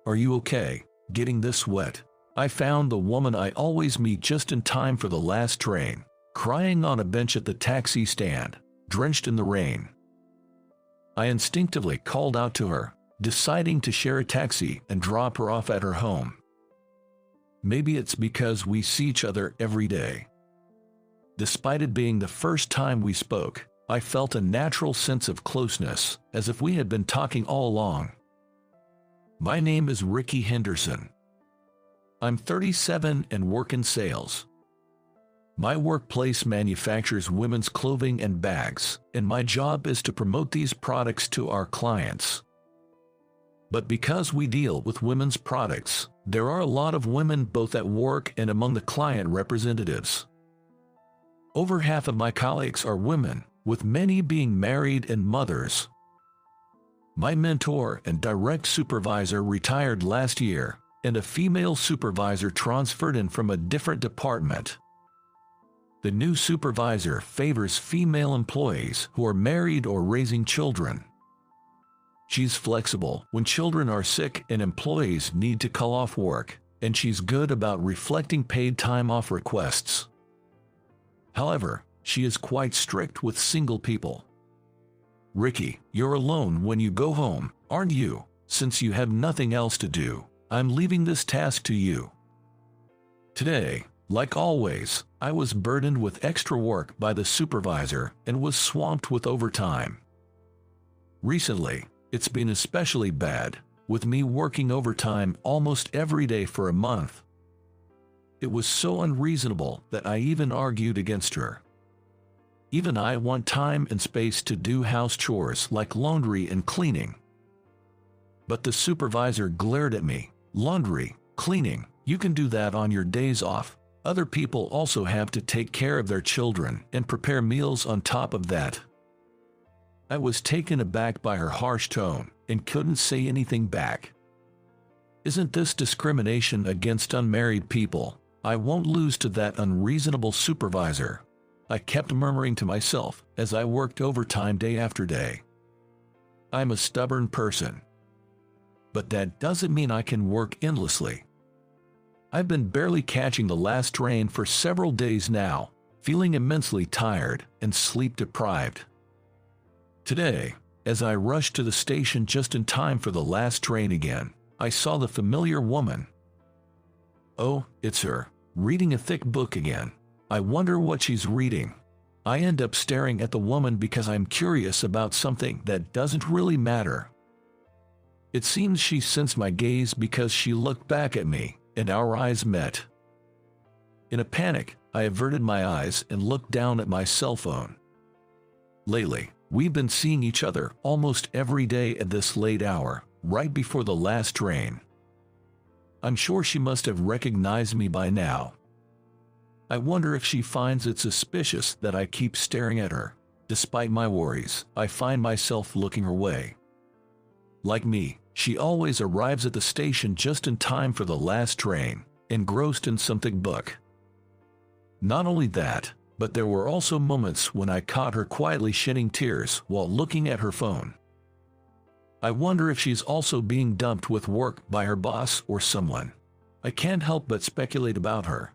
Are you okay? Getting this wet? I found the woman I always meet just in time for the last train, crying on a bench at the taxi stand, drenched in the rain. I instinctively called out to her, deciding to share a taxi and drop her off at her home. Maybe it's because we see each other every day. Despite it being the first time we spoke, I felt a natural sense of closeness, as if we had been talking all along. My name is Ricky Henderson. I'm 37 and work in sales. My workplace manufactures women's clothing and bags, and my job is to promote these products to our clients. But because we deal with women's products, there are a lot of women both at work and among the client representatives. Over half of my colleagues are women, with many being married and mothers. My mentor and direct supervisor retired last year, and a female supervisor transferred in from a different department. The new supervisor favors female employees who are married or raising children. She's flexible when children are sick and employees need to call off work, and she's good about reflecting paid time off requests. However, she is quite strict with single people. Ricky, you're alone when you go home, aren't you? Since you have nothing else to do, I'm leaving this task to you. Today, like always, I was burdened with extra work by the supervisor and was swamped with overtime. Recently, it's been especially bad, with me working overtime almost every day for a month. It was so unreasonable that I even argued against her. Even I want time and space to do house chores like laundry and cleaning. But the supervisor glared at me. Laundry, cleaning, you can do that on your days off. Other people also have to take care of their children and prepare meals on top of that. I was taken aback by her harsh tone and couldn't say anything back. Isn't this discrimination against unmarried people? I won't lose to that unreasonable supervisor. I kept murmuring to myself as I worked overtime day after day. I'm a stubborn person. But that doesn't mean I can work endlessly. I've been barely catching the last train for several days now, feeling immensely tired and sleep-deprived. Today, as I rushed to the station just in time for the last train again, I saw the familiar woman. Oh, it's her, reading a thick book again. I wonder what she's reading. I end up staring at the woman because I'm curious about something that doesn't really matter. It seems she sensed my gaze because she looked back at me, and our eyes met. In a panic, I averted my eyes and looked down at my cell phone. Lately, we've been seeing each other almost every day at this late hour, right before the last train. I'm sure she must have recognized me by now. I wonder if she finds it suspicious that I keep staring at her. Despite my worries, I find myself looking her way. Like me, she always arrives at the station just in time for the last train, engrossed in some thick book. Not only that, but there were also moments when I caught her quietly shedding tears while looking at her phone. I wonder if she's also being dumped with work by her boss or someone. I can't help but speculate about her.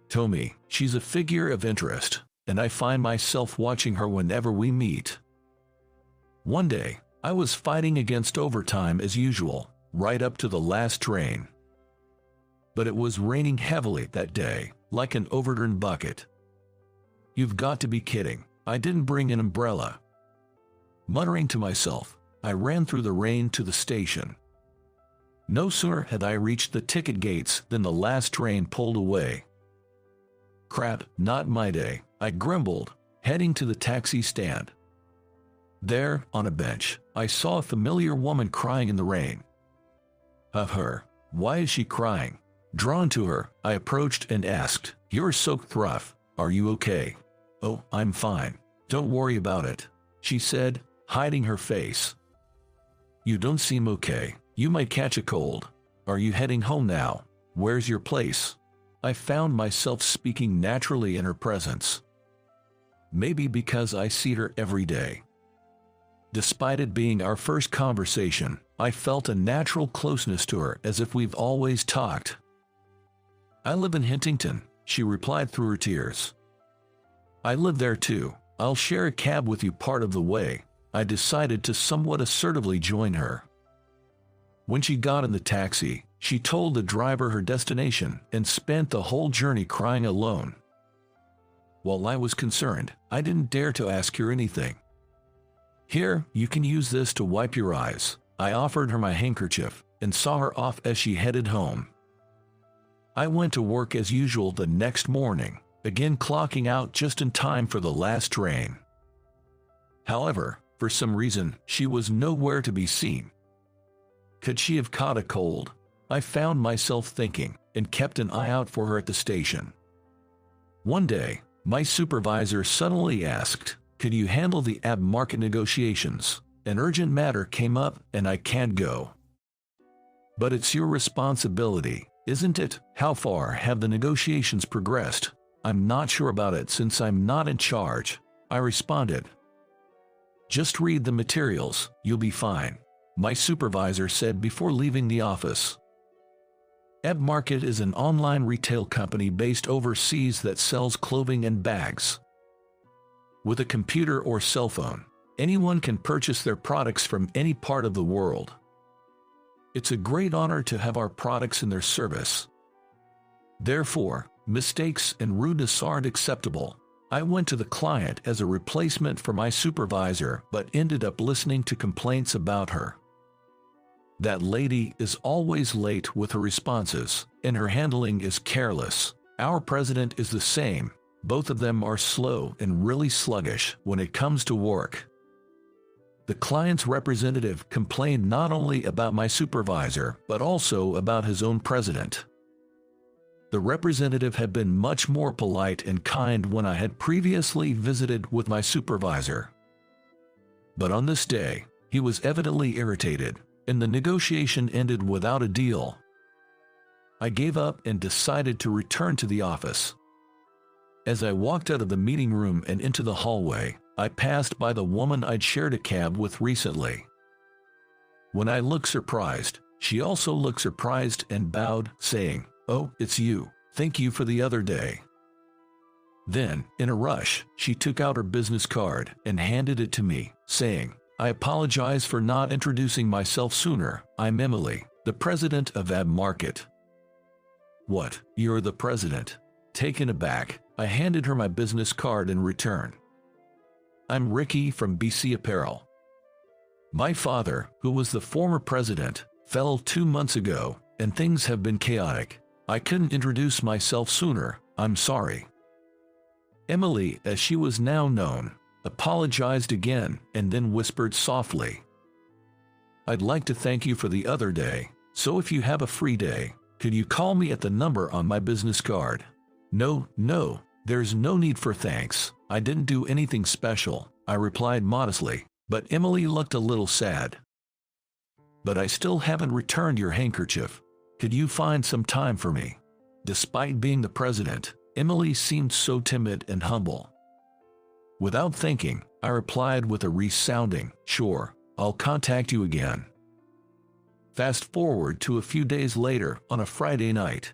To me, she's a figure of interest, and I find myself watching her whenever we meet. One day, I was fighting against overtime as usual, right up to the last train. But it was raining heavily that day, like an overturned bucket. You've got to be kidding, I didn't bring an umbrella. Muttering to myself, I ran through the rain to the station. No sooner had I reached the ticket gates than the last train pulled away. Crap, not my day, I grumbled, heading to the taxi stand. There, on a bench, I saw a familiar woman crying in the rain. Of her, why is she crying? Drawn to her, I approached and asked, "You're soaked through. Are you okay?" "Oh, I'm fine. Don't worry about it," she said, hiding her face. "You don't seem okay. You might catch a cold. Are you heading home now? Where's your place?" I found myself speaking naturally in her presence. Maybe because I see her every day. Despite it being our first conversation, I felt a natural closeness to her, as if we've always talked. "I live in Huntington," she replied through her tears. "I live there too. I'll share a cab with you part of the way." I decided to somewhat assertively join her. When she got in the taxi, she told the driver her destination and spent the whole journey crying alone. While I was concerned, I didn't dare to ask her anything. "Here, you can use this to wipe your eyes." I offered her my handkerchief and saw her off as she headed home. I went to work as usual the next morning, again clocking out just in time for the last train. However, for some reason, she was nowhere to be seen. Could she have caught a cold? I found myself thinking, and kept an eye out for her at the station. One day, my supervisor suddenly asked, "Could you handle the ab market negotiations? An urgent matter came up and I can't go." "But it's your responsibility, isn't it?" "How far have the negotiations progressed?" "I'm not sure about it since I'm not in charge," I responded. "Just read the materials, you'll be fine," my supervisor said before leaving the office. Ab Market is an online retail company based overseas that sells clothing and bags. With a computer or cell phone, anyone can purchase their products from any part of the world. It's a great honor to have our products in their service. Therefore, mistakes and rudeness aren't acceptable. I went to the client as a replacement for my supervisor but ended up listening to complaints about her. "That lady is always late with her responses, and her handling is careless. Our president is the same. Both of them are slow and really sluggish when it comes to work." The client's representative complained not only about my supervisor but also about his own president. The representative had been much more polite and kind when I had previously visited with my supervisor. But on this day, he was evidently irritated, and the negotiation ended without a deal. I gave up and decided to return to the office. As I walked out of the meeting room and into the hallway, I passed by the woman I'd shared a cab with recently. When I looked surprised, she also looked surprised and bowed, saying, "Oh, it's you. Thank you for the other day." Then, in a rush, she took out her business card and handed it to me, saying, "I apologize for not introducing myself sooner. I'm Emily, the president of Ab Market." "What, you're the president?" Taken aback, I handed her my business card in return. "I'm Ricky from BC Apparel. My father, who was the former president, fell 2 months ago, and things have been chaotic. I couldn't introduce myself sooner. I'm sorry." Emily, as she was now known, apologized again and then whispered softly, "I'd like to thank you for the other day, so if you have a free day, could you call me at the number on my business card?" No, there's no need for thanks. I didn't do anything special," I replied modestly, but Emily looked a little sad. "But I still haven't returned your handkerchief. Could you find some time for me?" Despite being the president, Emily seemed so timid and humble. Without thinking, I replied with a resounding, "Sure, I'll contact you again." Fast forward to a few days later on a Friday night.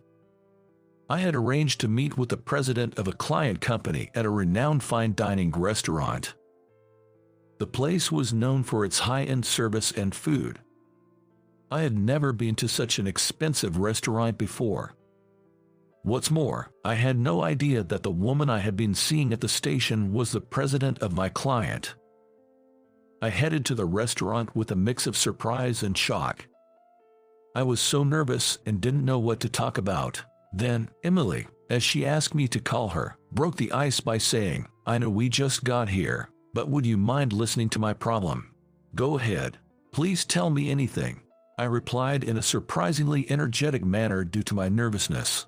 I had arranged to meet with the president of a client company at a renowned fine dining restaurant. The place was known for its high-end service and food. I had never been to such an expensive restaurant before. What's more, I had no idea that the woman I had been seeing at the station was the president of my client. I headed to the restaurant with a mix of surprise and shock. I was so nervous and didn't know what to talk about. Then, Emily, as she asked me to call her, broke the ice by saying, "I know we just got here, but would you mind listening to my problem?" "Go ahead. Please tell me anything," I replied in a surprisingly energetic manner due to my nervousness.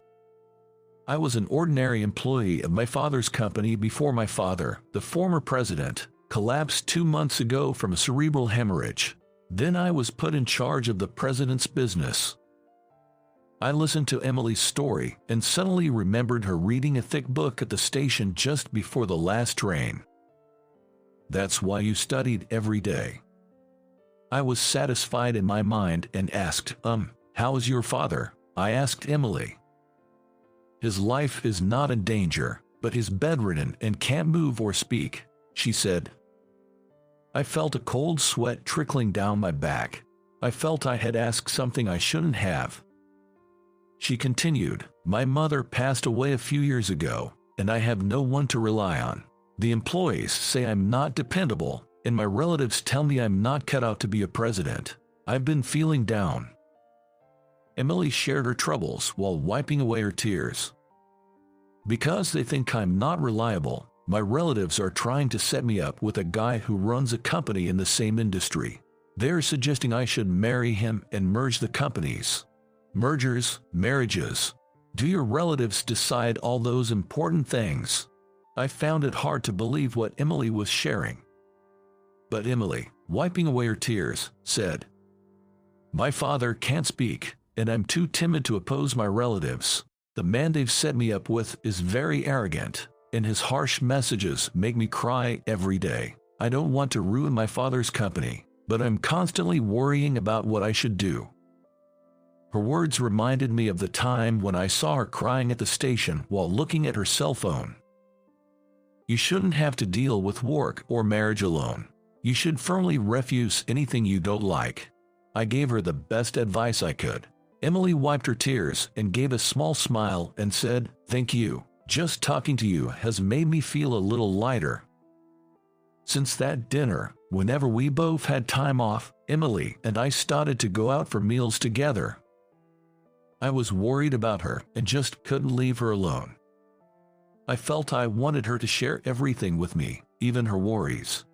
I was an ordinary employee of my father's company before my father, the former president, collapsed 2 months ago from a cerebral hemorrhage. Then I was put in charge of the president's business. I listened to Emily's story and suddenly remembered her reading a thick book at the station just before the last train. "That's why you studied every day." I was satisfied in my mind and asked, how is your father? I asked Emily. His life is not in danger, but he's bedridden and can't move or speak, she said. I felt a cold sweat trickling down my back. I felt I had asked something I shouldn't have. She continued, my mother passed away a few years ago, and I have no one to rely on. The employees say I'm not dependable, and my relatives tell me I'm not cut out to be a president. I've been feeling down. Emily shared her troubles while wiping away her tears. Because they think I'm not reliable, my relatives are trying to set me up with a guy who runs a company in the same industry. They're suggesting I should marry him and merge the companies. Mergers, marriages. Do your relatives decide all those important things? I found it hard to believe what Emily was sharing. But Emily, wiping away her tears, said, my father can't speak, and I'm too timid to oppose my relatives. The man they've set me up with is very arrogant, and his harsh messages make me cry every day. I don't want to ruin my father's company, but I'm constantly worrying about what I should do. Her words reminded me of the time when I saw her crying at the station while looking at her cell phone. You shouldn't have to deal with work or marriage alone. You should firmly refuse anything you don't like. I gave her the best advice I could. Emily wiped her tears and gave a small smile and said, thank you. Just talking to you has made me feel a little lighter. Since that dinner, whenever we both had time off, Emily and I started to go out for meals together. I was worried about her and just couldn't leave her alone. I felt I wanted her to share everything with me, even her worries.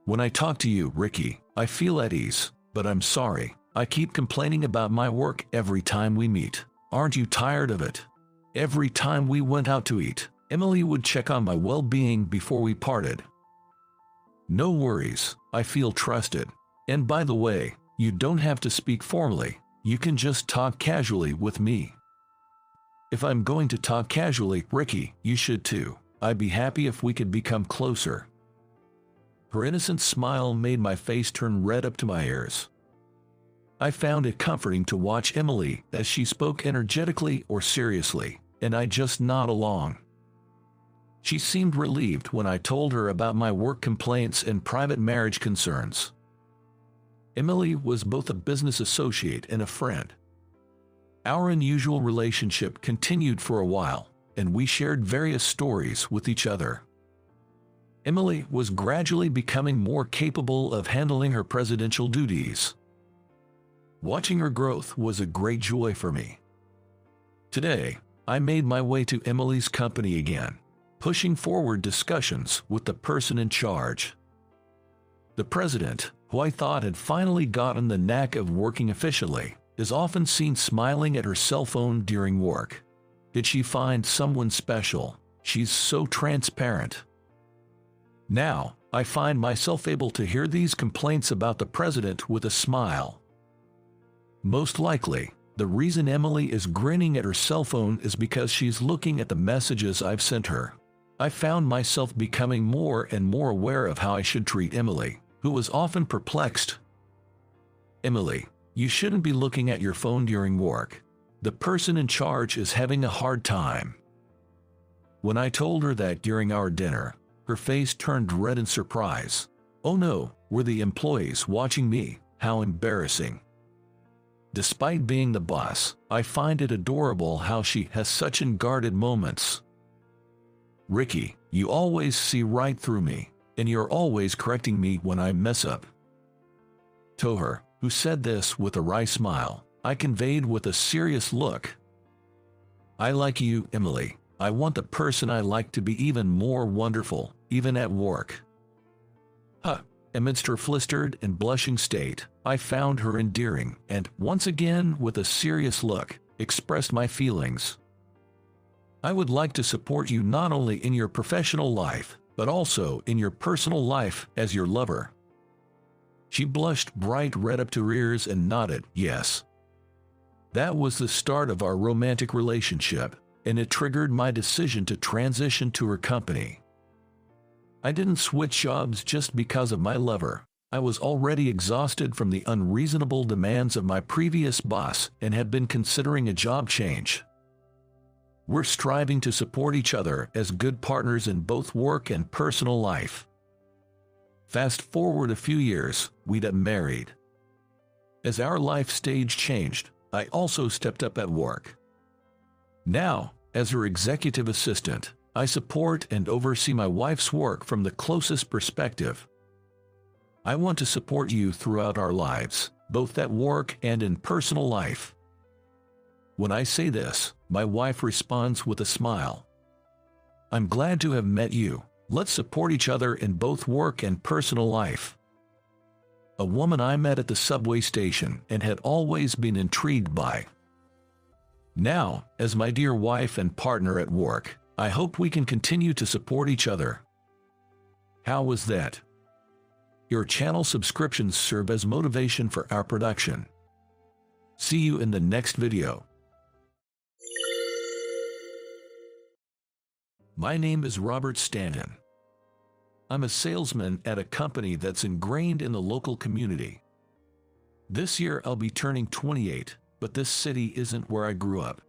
When I talk to you, Ricky, I feel at ease, but I'm sorry. I keep complaining about my work every time we meet. Aren't you tired of it? Every time we went out to eat, Emily would check on my well-being before we parted. No worries, I feel trusted. And by the way, you don't have to speak formally. You can just talk casually with me. If I'm going to talk casually, Ricky, you should too. I'd be happy if we could become closer. Her innocent smile made my face turn red up to my ears. I found it comforting to watch Emily as she spoke energetically or seriously, and I just nod along. She seemed relieved when I told her about my work complaints and private marriage concerns. Emily was both a business associate and a friend. Our unusual relationship continued for a while, and we shared various stories with each other. Emily was gradually becoming more capable of handling her presidential duties. Watching her growth was a great joy for me. Today, I made my way to Emily's company again, pushing forward discussions with the person in charge. The president, who I thought had finally gotten the knack of working efficiently, is often seen smiling at her cell phone during work. Did she find someone special? She's so transparent. Now, I find myself able to hear these complaints about the president with a smile. Most likely, the reason Emily is grinning at her cell phone is because she's looking at the messages I've sent her. I found myself becoming more and more aware of how I should treat Emily, who was often perplexed. Emily, you shouldn't be looking at your phone during work. The person in charge is having a hard time. When I told her that during our dinner, her face turned red in surprise. Oh no, were the employees watching me? How embarrassing. Despite being the boss, I find it adorable how she has such unguarded moments. Ricky, you always see right through me, and you're always correcting me when I mess up. To her, who said this with a wry smile, I conveyed with a serious look. I like you, Emily. I want the person I like to be even more wonderful, even at work. Amidst her flustered and blushing state, I found her endearing and, once again with a serious look, expressed my feelings. I would like to support you not only in your professional life, but also in your personal life as your lover. She blushed bright red up to her ears and nodded, yes. That was the start of our romantic relationship, and it triggered my decision to transition to her company. I didn't switch jobs just because of my lover. I was already exhausted from the unreasonable demands of my previous boss and had been considering a job change. We're striving to support each other as good partners in both work and personal life. Fast forward a few years, we'd got married. As our life stage changed, I also stepped up at work. Now, as her executive assistant, I support and oversee my wife's work from the closest perspective. I want to support you throughout our lives, both at work and in personal life. When I say this, my wife responds with a smile. I'm glad to have met you. Let's support each other in both work and personal life. A woman I met at the subway station and had always been intrigued by. Now, as my dear wife and partner at work, I hope we can continue to support each other. How was that? Your channel subscriptions serve as motivation for our production. See you in the next video. My name is Robert Stanton. I'm a salesman at a company that's ingrained in the local community. This year I'll be turning 28, but this city isn't where I grew up.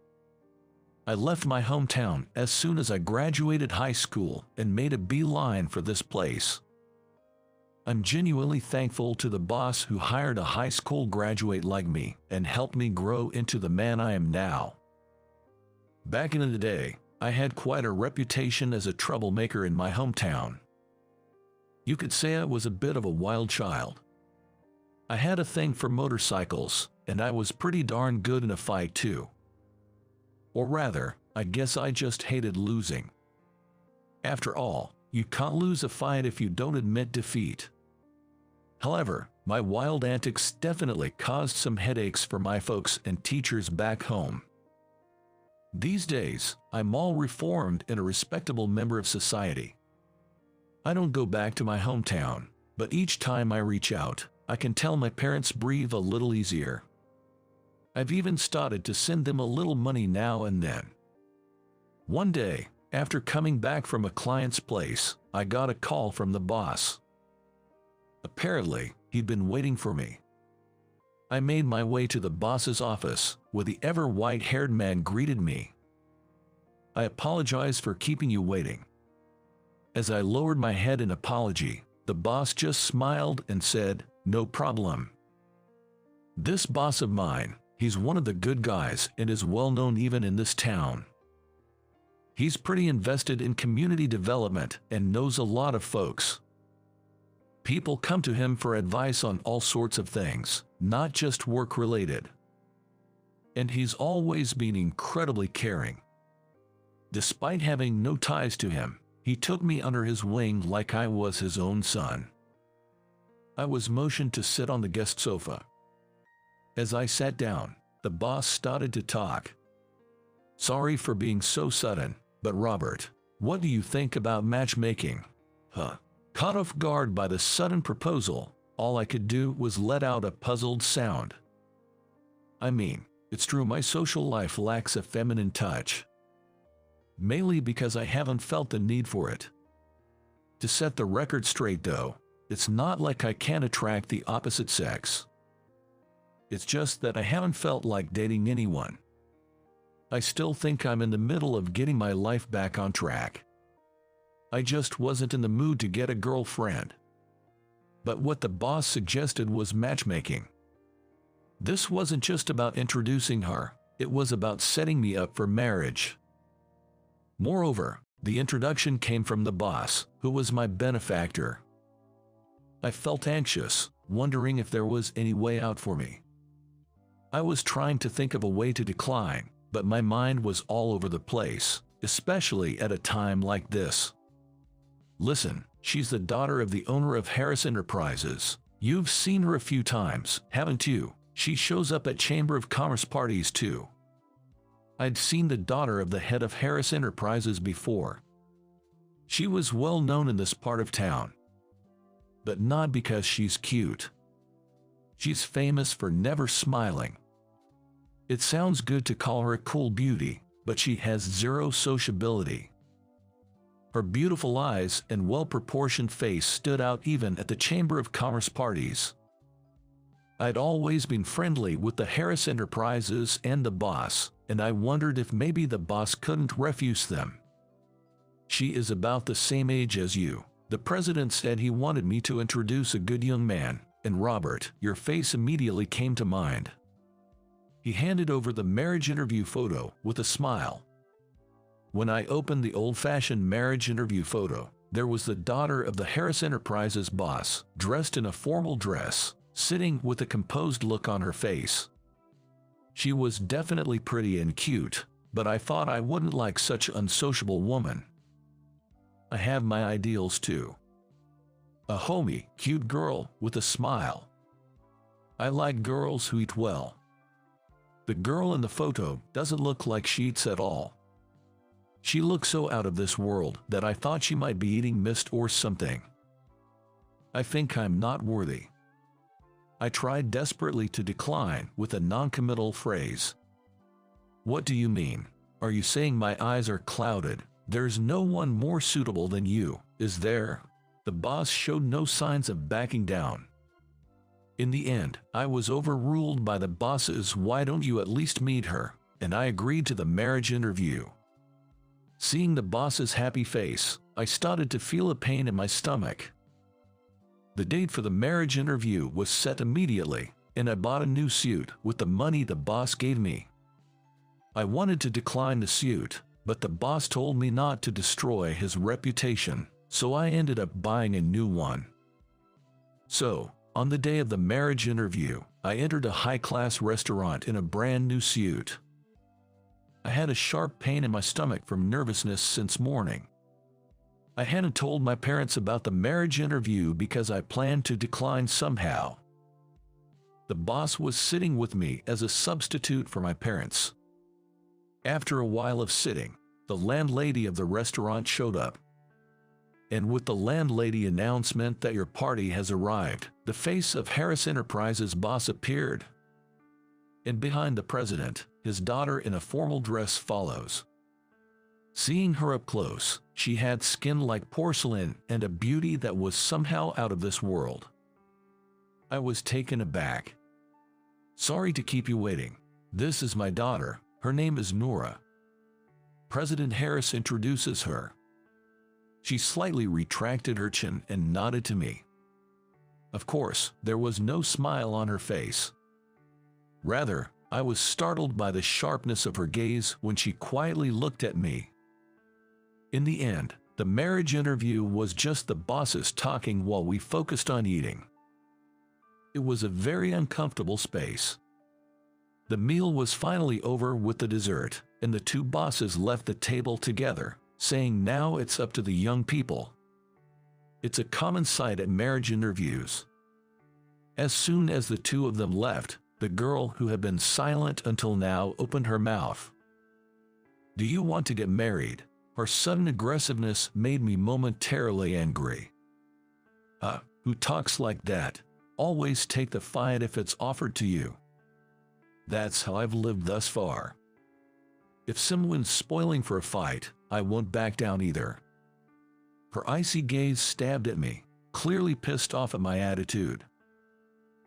I left my hometown as soon as I graduated high school and made a beeline for this place. I'm genuinely thankful to the boss who hired a high school graduate like me and helped me grow into the man I am now. Back in the day, I had quite a reputation as a troublemaker in my hometown. You could say I was a bit of a wild child. I had a thing for motorcycles, and I was pretty darn good in a fight too. Or rather, I guess I just hated losing. After all, you can't lose a fight if you don't admit defeat. However, my wild antics definitely caused some headaches for my folks and teachers back home. These days, I'm all reformed and a respectable member of society. I don't go back to my hometown, but each time I reach out, I can tell my parents breathe a little easier. I've even started to send them a little money now and then. One day, after coming back from a client's place, I got a call from the boss. Apparently, he'd been waiting for me. I made my way to the boss's office, where the ever-white-haired man greeted me. I apologize for keeping you waiting. As I lowered my head in apology, the boss just smiled and said, "No problem." This boss of mine, he's one of the good guys and is well known even in this town. He's pretty invested in community development and knows a lot of folks. People come to him for advice on all sorts of things, not just work-related. And he's always been incredibly caring. Despite having no ties to him, he took me under his wing like I was his own son. I was motioned to sit on the guest sofa. As I sat down, the boss started to talk. "Sorry for being so sudden, but Robert, what do you think about matchmaking?" Caught off guard by the sudden proposal, all I could do was let out a puzzled sound. I mean, it's true my social life lacks a feminine touch. Mainly because I haven't felt the need for it. To set the record straight though, it's not like I can't attract the opposite sex. It's just that I haven't felt like dating anyone. I still think I'm in the middle of getting my life back on track. I just wasn't in the mood to get a girlfriend. But what the boss suggested was matchmaking. This wasn't just about introducing her, it was about setting me up for marriage. Moreover, the introduction came from the boss, who was my benefactor. I felt anxious, wondering if there was any way out for me. I was trying to think of a way to decline, but my mind was all over the place, especially at a time like this. Listen, she's the daughter of the owner of Harris Enterprises. You've seen her a few times, haven't you? She shows up at Chamber of Commerce parties too. I'd seen the daughter of the head of Harris Enterprises before. She was well known in this part of town. But not because she's cute. She's famous for never smiling. It sounds good to call her a cool beauty, but she has zero sociability. Her beautiful eyes and well-proportioned face stood out even at the Chamber of Commerce parties. I'd always been friendly with the Harris Enterprises and the boss, and I wondered if maybe the boss couldn't refuse them. "She is about the same age as you." The president said he wanted me to introduce a good young man, and Robert, your face immediately came to mind. He handed over the marriage interview photo with a smile. When I opened the old-fashioned marriage interview photo, there was the daughter of the Harris Enterprises boss, dressed in a formal dress, sitting with a composed look on her face. She was definitely pretty and cute, but I thought I wouldn't like such an unsociable woman. I have my ideals too. A homey, cute girl with a smile. I like girls who eat well. The girl in the photo doesn't look like she eats at all. She looks so out of this world that I thought she might be eating mist or something. I think I'm not worthy. I tried desperately to decline with a non-committal phrase. "What do you mean? Are you saying my eyes are clouded? There's no one more suitable than you, is there?" The boss showed no signs of backing down. In the end, I was overruled by the boss's "Why don't you at least meet her?" and I agreed to the marriage interview. Seeing the boss's happy face, I started to feel a pain in my stomach. The date for the marriage interview was set immediately, and I bought a new suit with the money the boss gave me. I wanted to decline the suit, but the boss told me not to destroy his reputation, so I ended up buying a new one. So, on the day of the marriage interview, I entered a high-class restaurant in a brand new suit. I had a sharp pain in my stomach from nervousness since morning. I hadn't told my parents about the marriage interview because I planned to decline somehow. The boss was sitting with me as a substitute for my parents. After a while of sitting, the landlady of the restaurant showed up. And with the landlady announcement that your party has arrived, the face of Harris Enterprises boss appeared. And behind the president, his daughter in a formal dress follows. Seeing her up close, she had skin like porcelain and a beauty that was somehow out of this world. I was taken aback. "Sorry to keep you waiting. This is my daughter. Her name is Nora." President Harris introduces her. She slightly retracted her chin and nodded to me. Of course, there was no smile on her face. Rather, I was startled by the sharpness of her gaze when she quietly looked at me. In the end, the marriage interview was just the bosses talking while we focused on eating. It was a very uncomfortable space. The meal was finally over with the dessert, and the two bosses left the table together, saying now it's up to the young people. It's a common sight at marriage interviews. As soon as the two of them left, the girl who had been silent until now opened her mouth. "Do you want to get married?" Her sudden aggressiveness made me momentarily angry. Who talks like that? Always take the fight if it's offered to you. That's how I've lived thus far. If someone's spoiling for a fight, I won't back down either. Her icy gaze stabbed at me, clearly pissed off at my attitude.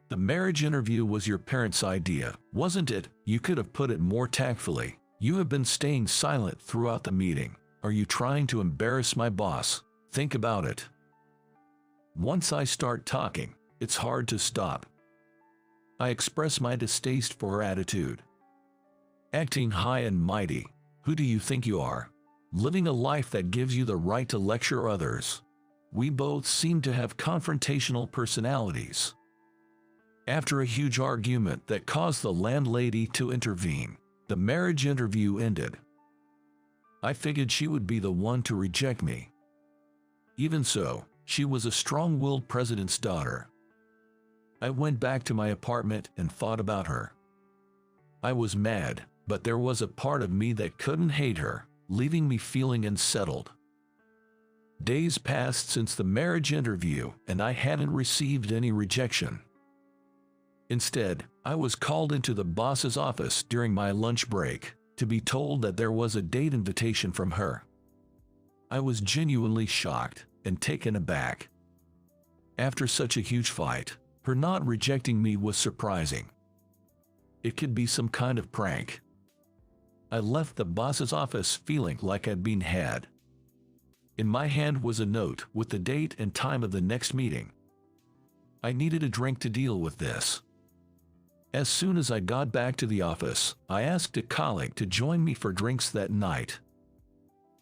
The marriage interview was your parents' idea, wasn't it? You could have put it more tactfully. You have been staying silent throughout the meeting. Are you trying to embarrass my boss? Think about it. Once I start talking, it's hard to stop. I express my distaste for her attitude. Acting high and mighty, who do you think you are? Living a life that gives you the right to lecture others. We both seem to have confrontational personalities. After a huge argument that caused the landlady to intervene, the marriage interview ended. I figured she would be the one to reject me. Even so, she was a strong-willed president's daughter. I went back to my apartment and thought about her. I was mad, but there was a part of me that couldn't hate her, leaving me feeling unsettled. Days passed since the marriage interview, and I hadn't received any rejection. Instead, I was called into the boss's office during my lunch break to be told that there was a date invitation from her. I was genuinely shocked and taken aback. After such a huge fight, her not rejecting me was surprising. It could be some kind of prank. I left the boss's office feeling like I'd been had. In my hand was a note with the date and time of the next meeting. I needed a drink to deal with this. As soon as I got back to the office, I asked a colleague to join me for drinks that night.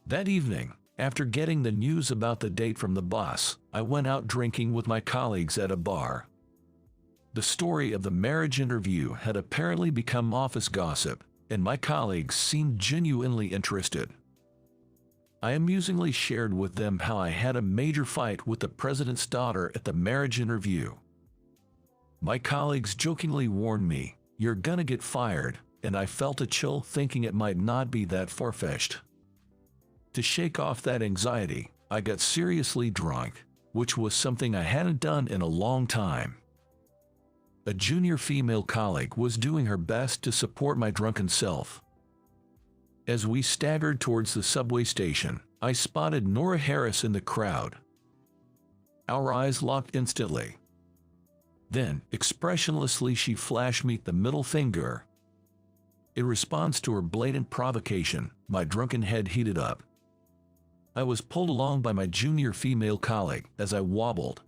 That evening, after getting the news about the date from the boss, I went out drinking with my colleagues at a bar. The story of the marriage interview had apparently become office gossip, and my colleagues seemed genuinely interested. I amusingly shared with them how I had a major fight with the president's daughter at the marriage interview. My colleagues jokingly warned me, "You're gonna get fired," and I felt a chill thinking it might not be that far-fetched. To shake off that anxiety, I got seriously drunk, which was something I hadn't done in a long time. A junior female colleague was doing her best to support my drunken self. As we staggered towards the subway station, I spotted Nora Harris in the crowd. Our eyes locked instantly. Then, expressionlessly, she flashed me the middle finger. In response to her blatant provocation, my drunken head heated up. I was pulled along by my junior female colleague as I wobbled.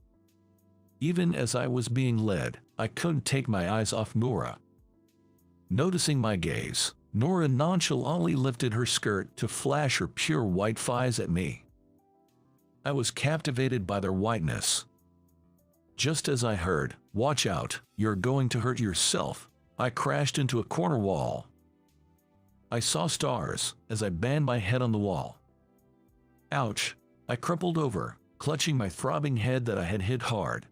Even as I was being led, I couldn't take my eyes off Nora. Noticing my gaze, Nora nonchalantly lifted her skirt to flash her pure white thighs at me. I was captivated by their whiteness. Just as I heard, "Watch out, you're going to hurt yourself," I crashed into a corner wall. I saw stars as I banged my head on the wall. Ouch! I crumpled over, clutching my throbbing head that I had hit hard.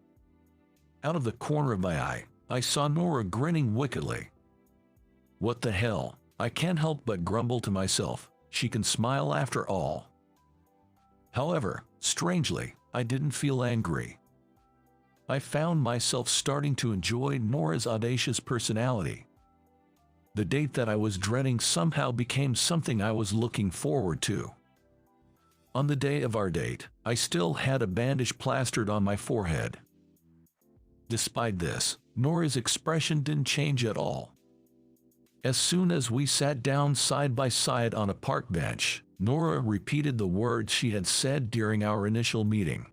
Out of the corner of my eye, I saw Nora grinning wickedly. What the hell? I can't help but grumble to myself, she can smile after all. However, strangely, I didn't feel angry. I found myself starting to enjoy Nora's audacious personality. The date that I was dreading somehow became something I was looking forward to. On the day of our date, I still had a bandage plastered on my forehead. Despite this, Nora's expression didn't change at all. As soon as we sat down side by side on a park bench, Nora repeated the words she had said during our initial meeting.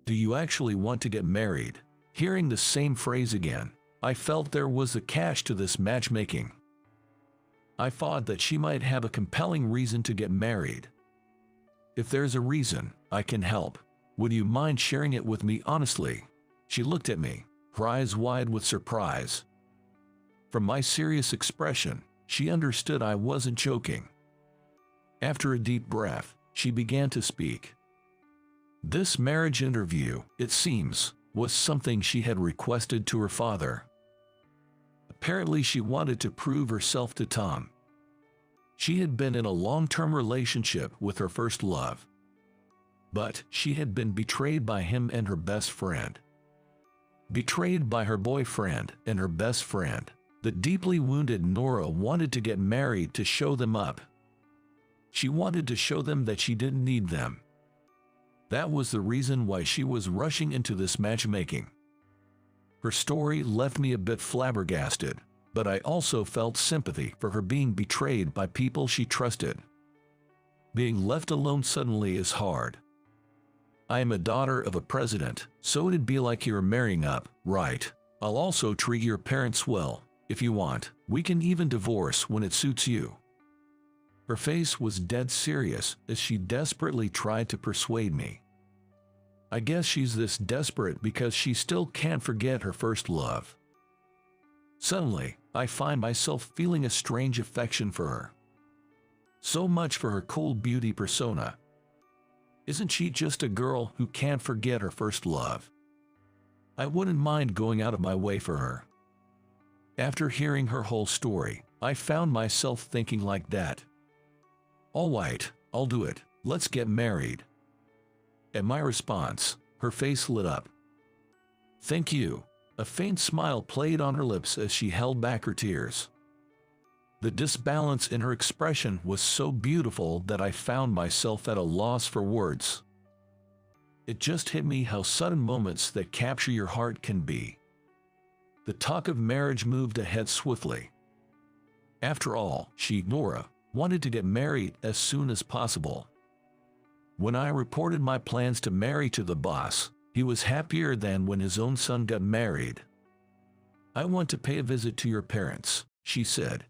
"Do you actually want to get married?" Hearing the same phrase again, I felt there was a catch to this matchmaking. I thought that she might have a compelling reason to get married. "If there's a reason, I can help. Would you mind sharing it with me honestly?" She looked at me, her eyes wide with surprise. From my serious expression, she understood I wasn't joking. After a deep breath, she began to speak. This marriage interview, it seems, was something she had requested to her father. Apparently she wanted to prove herself to Tom. She had been in a long-term relationship with her first love. But she had been betrayed by him and her best friend. Betrayed by her boyfriend and her best friend. The deeply wounded Nora wanted to get married to show them up. She wanted to show them that she didn't need them. That was the reason why she was rushing into this matchmaking. Her story left me a bit flabbergasted, but I also felt sympathy for her being betrayed by people she trusted. Being left alone suddenly is hard. I am a daughter of a president, so it'd be like you're marrying up, right? I'll also treat your parents well. If you want, we can even divorce when it suits you. Her face was dead serious as she desperately tried to persuade me. I guess she's this desperate because she still can't forget her first love. Suddenly, I find myself feeling a strange affection for her. So much for her cold beauty persona. Isn't she just a girl who can't forget her first love? I wouldn't mind going out of my way for her. After hearing her whole story, I found myself thinking like that. All right, I'll do it. Let's get married. At my response, her face lit up. Thank you. A faint smile played on her lips as she held back her tears. The disbalance in her expression was so beautiful that I found myself at a loss for words. It just hit me how sudden moments that capture your heart can be. The talk of marriage moved ahead swiftly. After all, Nora, wanted to get married as soon as possible. When I reported my plans to marry to the boss, he was happier than when his own son got married. "I want to pay a visit to your parents," she said.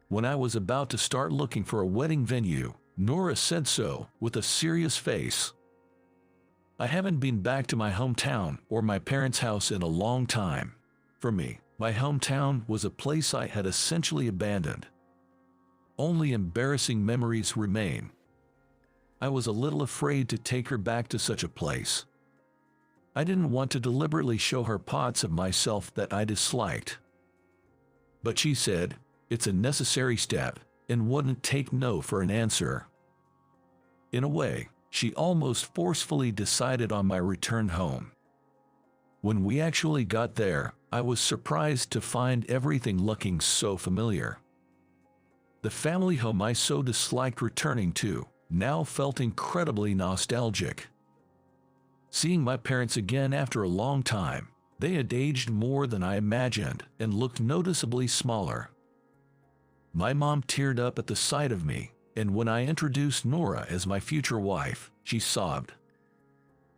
When I was about to start looking for a wedding venue, Nora said so with a serious face. "I haven't been back to my hometown or my parents' house in a long time. For me, my hometown was a place I had essentially abandoned. Only embarrassing memories remain." I was a little afraid to take her back to such a place. I didn't want to deliberately show her parts of myself that I disliked. But she said, it's a necessary step, and wouldn't take no for an answer. In a way, she almost forcefully decided on my return home. When we actually got there, I was surprised to find everything looking so familiar. The family home I so disliked returning to now felt incredibly nostalgic. Seeing my parents again after a long time, they had aged more than I imagined and looked noticeably smaller. My mom teared up at the sight of me, and when I introduced Nora as my future wife, she sobbed.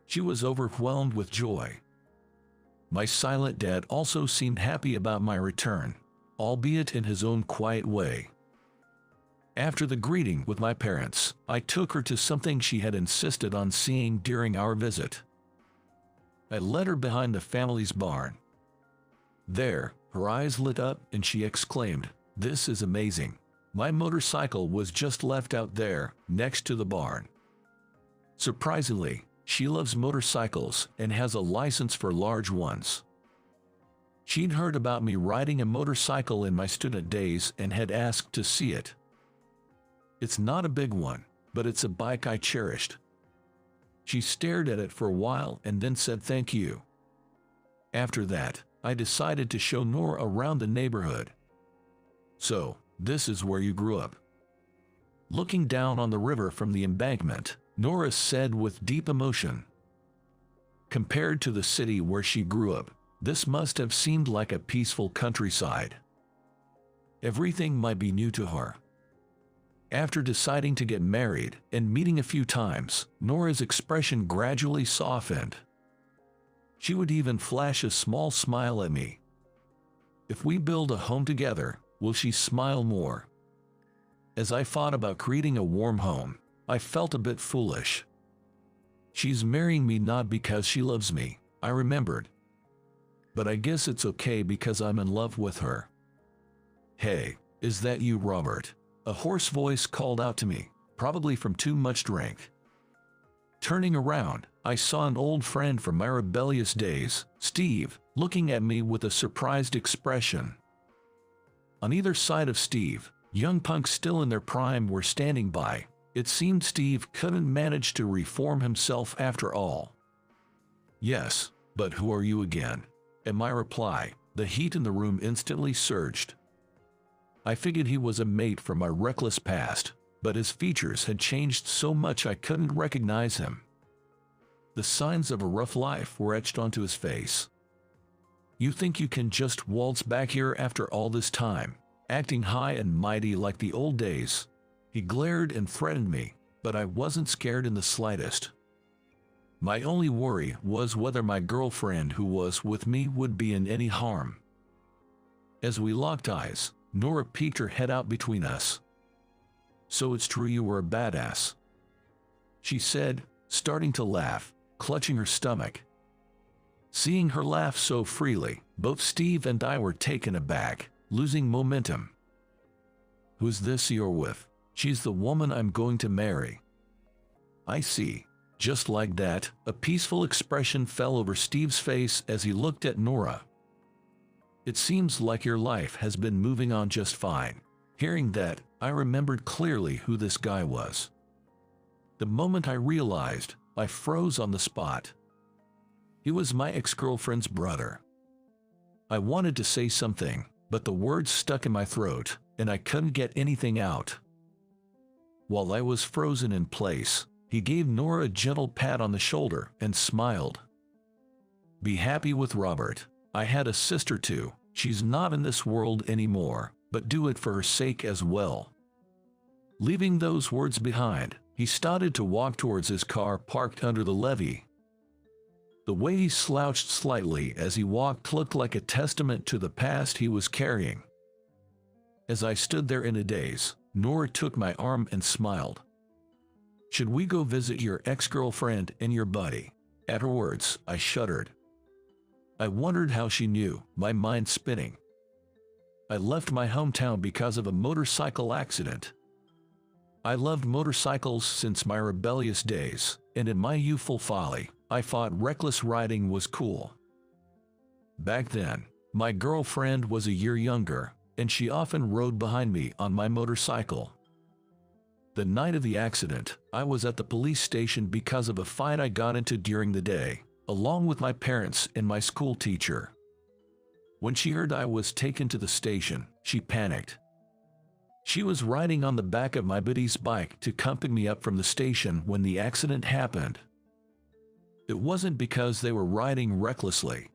She was overwhelmed with joy. My silent dad also seemed happy about my return, albeit in his own quiet way. After the greeting with my parents, I took her to something she had insisted on seeing during our visit. I led her behind the family's barn. There, her eyes lit up and she exclaimed, "This is amazing. My motorcycle was just left out there, next to the barn." Surprisingly, she loves motorcycles and has a license for large ones. She'd heard about me riding a motorcycle in my student days and had asked to see it. "It's not a big one, but it's a bike I cherished." She stared at it for a while and then said thank you. After that, I decided to show Nora around the neighborhood. "So, this is where you grew up?" Looking down on the river from the embankment, Nora said with deep emotion. Compared to the city where she grew up, this must have seemed like a peaceful countryside. Everything might be new to her. After deciding to get married and meeting a few times, Nora's expression gradually softened. She would even flash a small smile at me. If we build a home together, will she smile more? As I thought about creating a warm home, I felt a bit foolish. She's marrying me not because she loves me, I remembered. But I guess it's okay because I'm in love with her. "Hey, is that you, Robert?" A hoarse voice called out to me, probably from too much drink. Turning around, I saw an old friend from my rebellious days, Steve, looking at me with a surprised expression. On either side of Steve, young punks still in their prime were standing by. It seemed Steve couldn't manage to reform himself after all. "Yes, but who are you again?" At my reply, the heat in the room instantly surged. I figured he was a mate from my reckless past, but his features had changed so much I couldn't recognize him. The signs of a rough life were etched onto his face. "You think you can just waltz back here after all this time, acting high and mighty like the old days?" He glared and threatened me, but I wasn't scared in the slightest. My only worry was whether my girlfriend who was with me would be in any harm. As we locked eyes, Nora peeked her head out between us. "So it's true you were a badass?" she said, starting to laugh, clutching her stomach. Seeing her laugh so freely, both Steve and I were taken aback, losing momentum. "Who's this you're with?" "She's the woman I'm going to marry." "I see." Just like that, a peaceful expression fell over Steve's face as he looked at Nora. "It seems like your life has been moving on just fine." Hearing that, I remembered clearly who this guy was. The moment I realized, I froze on the spot. He was my ex-girlfriend's brother. I wanted to say something, but the words stuck in my throat. and I couldn't get anything out. While I was frozen in place, he gave Nora a gentle pat on the shoulder and smiled. "Be happy with Robert. I had a sister too. She's not in this world anymore, but do it for her sake as well." Leaving those words behind, he started to walk towards his car parked under the levee. The way he slouched slightly as he walked looked like a testament to the past he was carrying. As I stood there in a daze, Nora took my arm and smiled. "Should we go visit your ex-girlfriend and your buddy?" At her words, I shuddered. I wondered how she knew, my mind spinning. I left my hometown because of a motorcycle accident. I loved motorcycles since my rebellious days, and in my youthful folly, I thought reckless riding was cool. Back then, my girlfriend was a year younger, and she often rode behind me on my motorcycle. The night of the accident, I was at the police station because of a fight I got into during the day, along with my parents and my school teacher. When she heard I was taken to the station, she panicked. She was riding on the back of my buddy's bike to accompany me up from the station when the accident happened. It wasn't because they were riding recklessly.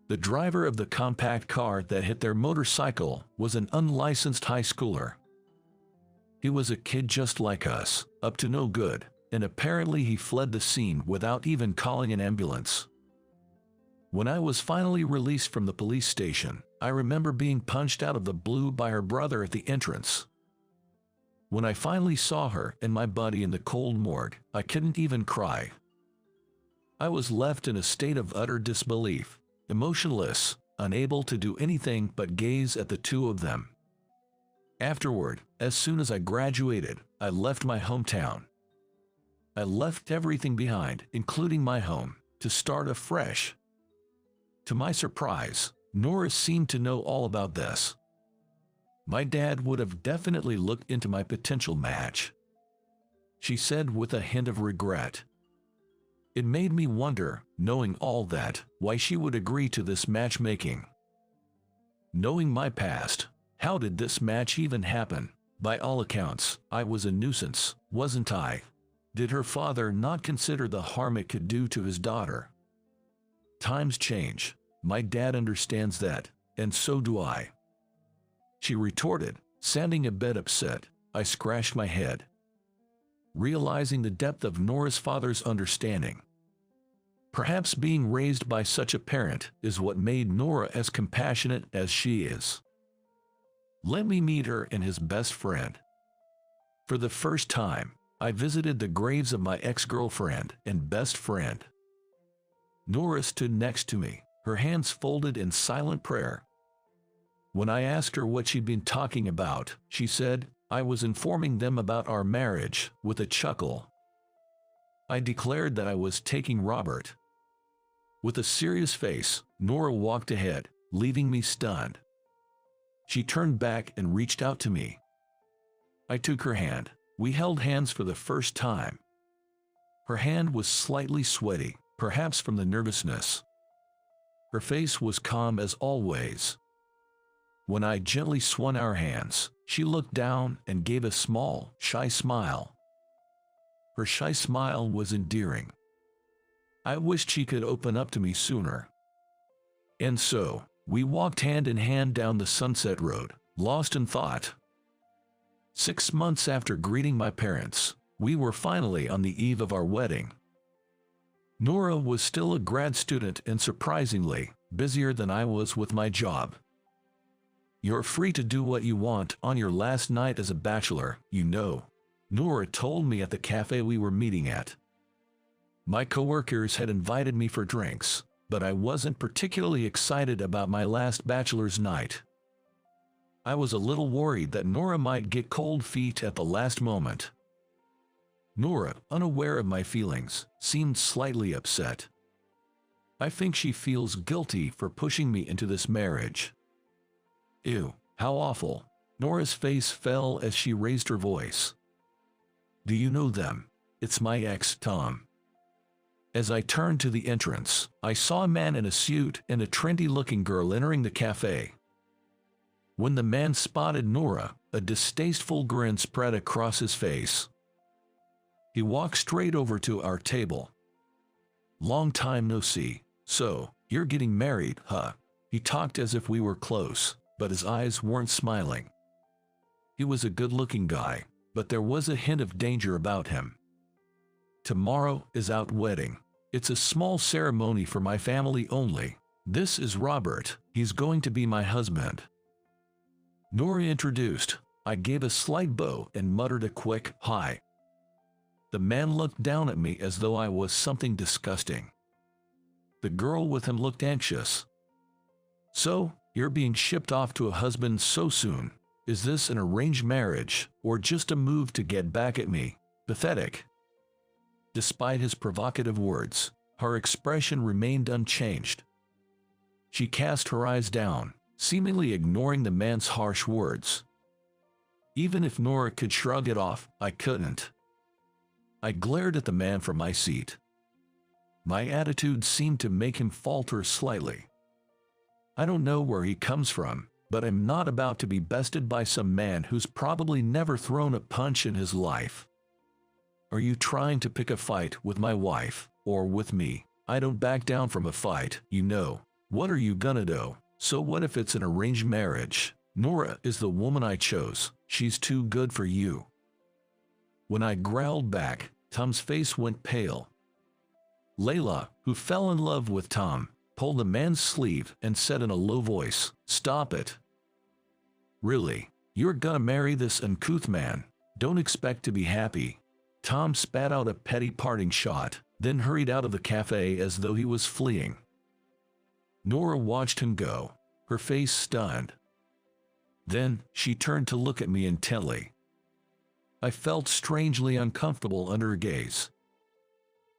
The driver of the compact car that hit their motorcycle was an unlicensed high schooler. He was a kid just like us, up to no good, and apparently he fled the scene without even calling an ambulance. When I was finally released from the police station, I remember being punched out of the blue by her brother at the entrance. When I finally saw her and my buddy in the cold morgue, I couldn't even cry. I was left in a state of utter disbelief, emotionless, unable to do anything but gaze at the two of them. Afterward, as soon as I graduated, I left my hometown. I left everything behind, including my home, to start afresh. To my surprise, Nora seemed to know all about this. My dad would have definitely looked into my potential match. She said with a hint of regret. It made me wonder, knowing all that, why she would agree to this matchmaking. Knowing my past, how did this match even happen? By all accounts, I was a nuisance, wasn't I? Did her father not consider the harm it could do to his daughter? Times change. My dad understands that, and so do I. She retorted, sounding a bit upset. I scratched my head, realizing the depth of Nora's father's understanding. Perhaps being raised by such a parent is what made Nora as compassionate as she is. Let me meet her and his best friend. For the first time, I visited the graves of my ex-girlfriend and best friend. Nora stood next to me, her hands folded in silent prayer. When I asked her what she'd been talking about, she said, "I was informing them about our marriage," with a chuckle. I declared that I was taking Robert. With a serious face, Nora walked ahead, leaving me stunned. She turned back and reached out to me. I took her hand. We held hands for the first time. Her hand was slightly sweaty, perhaps from the nervousness. Her face was calm as always. When I gently swung our hands, she looked down and gave a small, shy smile. Her shy smile was endearing. I wished she could open up to me sooner. And so, we walked hand in hand down the Sunset Road, lost in thought. 6 months after greeting my parents, we were finally on the eve of our wedding. Nora was still a grad student and surprisingly, busier than I was with my job. "You're free to do what you want on your last night as a bachelor, you know," Nora told me at the cafe we were meeting at. My coworkers had invited me for drinks, but I wasn't particularly excited about my last bachelor's night. I was a little worried that Nora might get cold feet at the last moment. Nora, unaware of my feelings, seemed slightly upset. I think she feels guilty for pushing me into this marriage. Ew, how awful. Nora's face fell as she raised her voice. "Do you know them? It's my ex, Tom." As I turned to the entrance, I saw a man in a suit and a trendy-looking girl entering the cafe. When the man spotted Nora, a distasteful grin spread across his face. He walked straight over to our table. "Long time no see. So, you're getting married, huh?" He talked as if we were close, but his eyes weren't smiling. He was a good-looking guy, but there was a hint of danger about him. "Tomorrow is our wedding. It's a small ceremony for my family only. This is Robert. He's going to be my husband." Nora introduced. I gave a slight bow and muttered a quick hi. The man looked down at me as though I was something disgusting. The girl with him looked anxious. "So, you're being shipped off to a husband so soon. Is this an arranged marriage, or just a move to get back at me?" Pathetic. Despite his provocative words, her expression remained unchanged. She cast her eyes down, seemingly ignoring the man's harsh words. Even if Nora could shrug it off, I couldn't. I glared at the man from my seat. My attitude seemed to make him falter slightly. I don't know where he comes from, but I'm not about to be bested by some man who's probably never thrown a punch in his life. "Are you trying to pick a fight with my wife, or with me?" "I don't back down from a fight, you know. What are you gonna do?" "So what if it's an arranged marriage? Nora is the woman I chose. She's too good for you." When I growled back, Tom's face went pale. Layla, who fell in love with Tom, pulled the man's sleeve and said in a low voice, "Stop it. Really? You're gonna marry this uncouth man? Don't expect to be happy." Tom spat out a petty parting shot, then hurried out of the cafe as though he was fleeing. Nora watched him go, her face stunned. Then, she turned to look at me intently. I felt strangely uncomfortable under her gaze.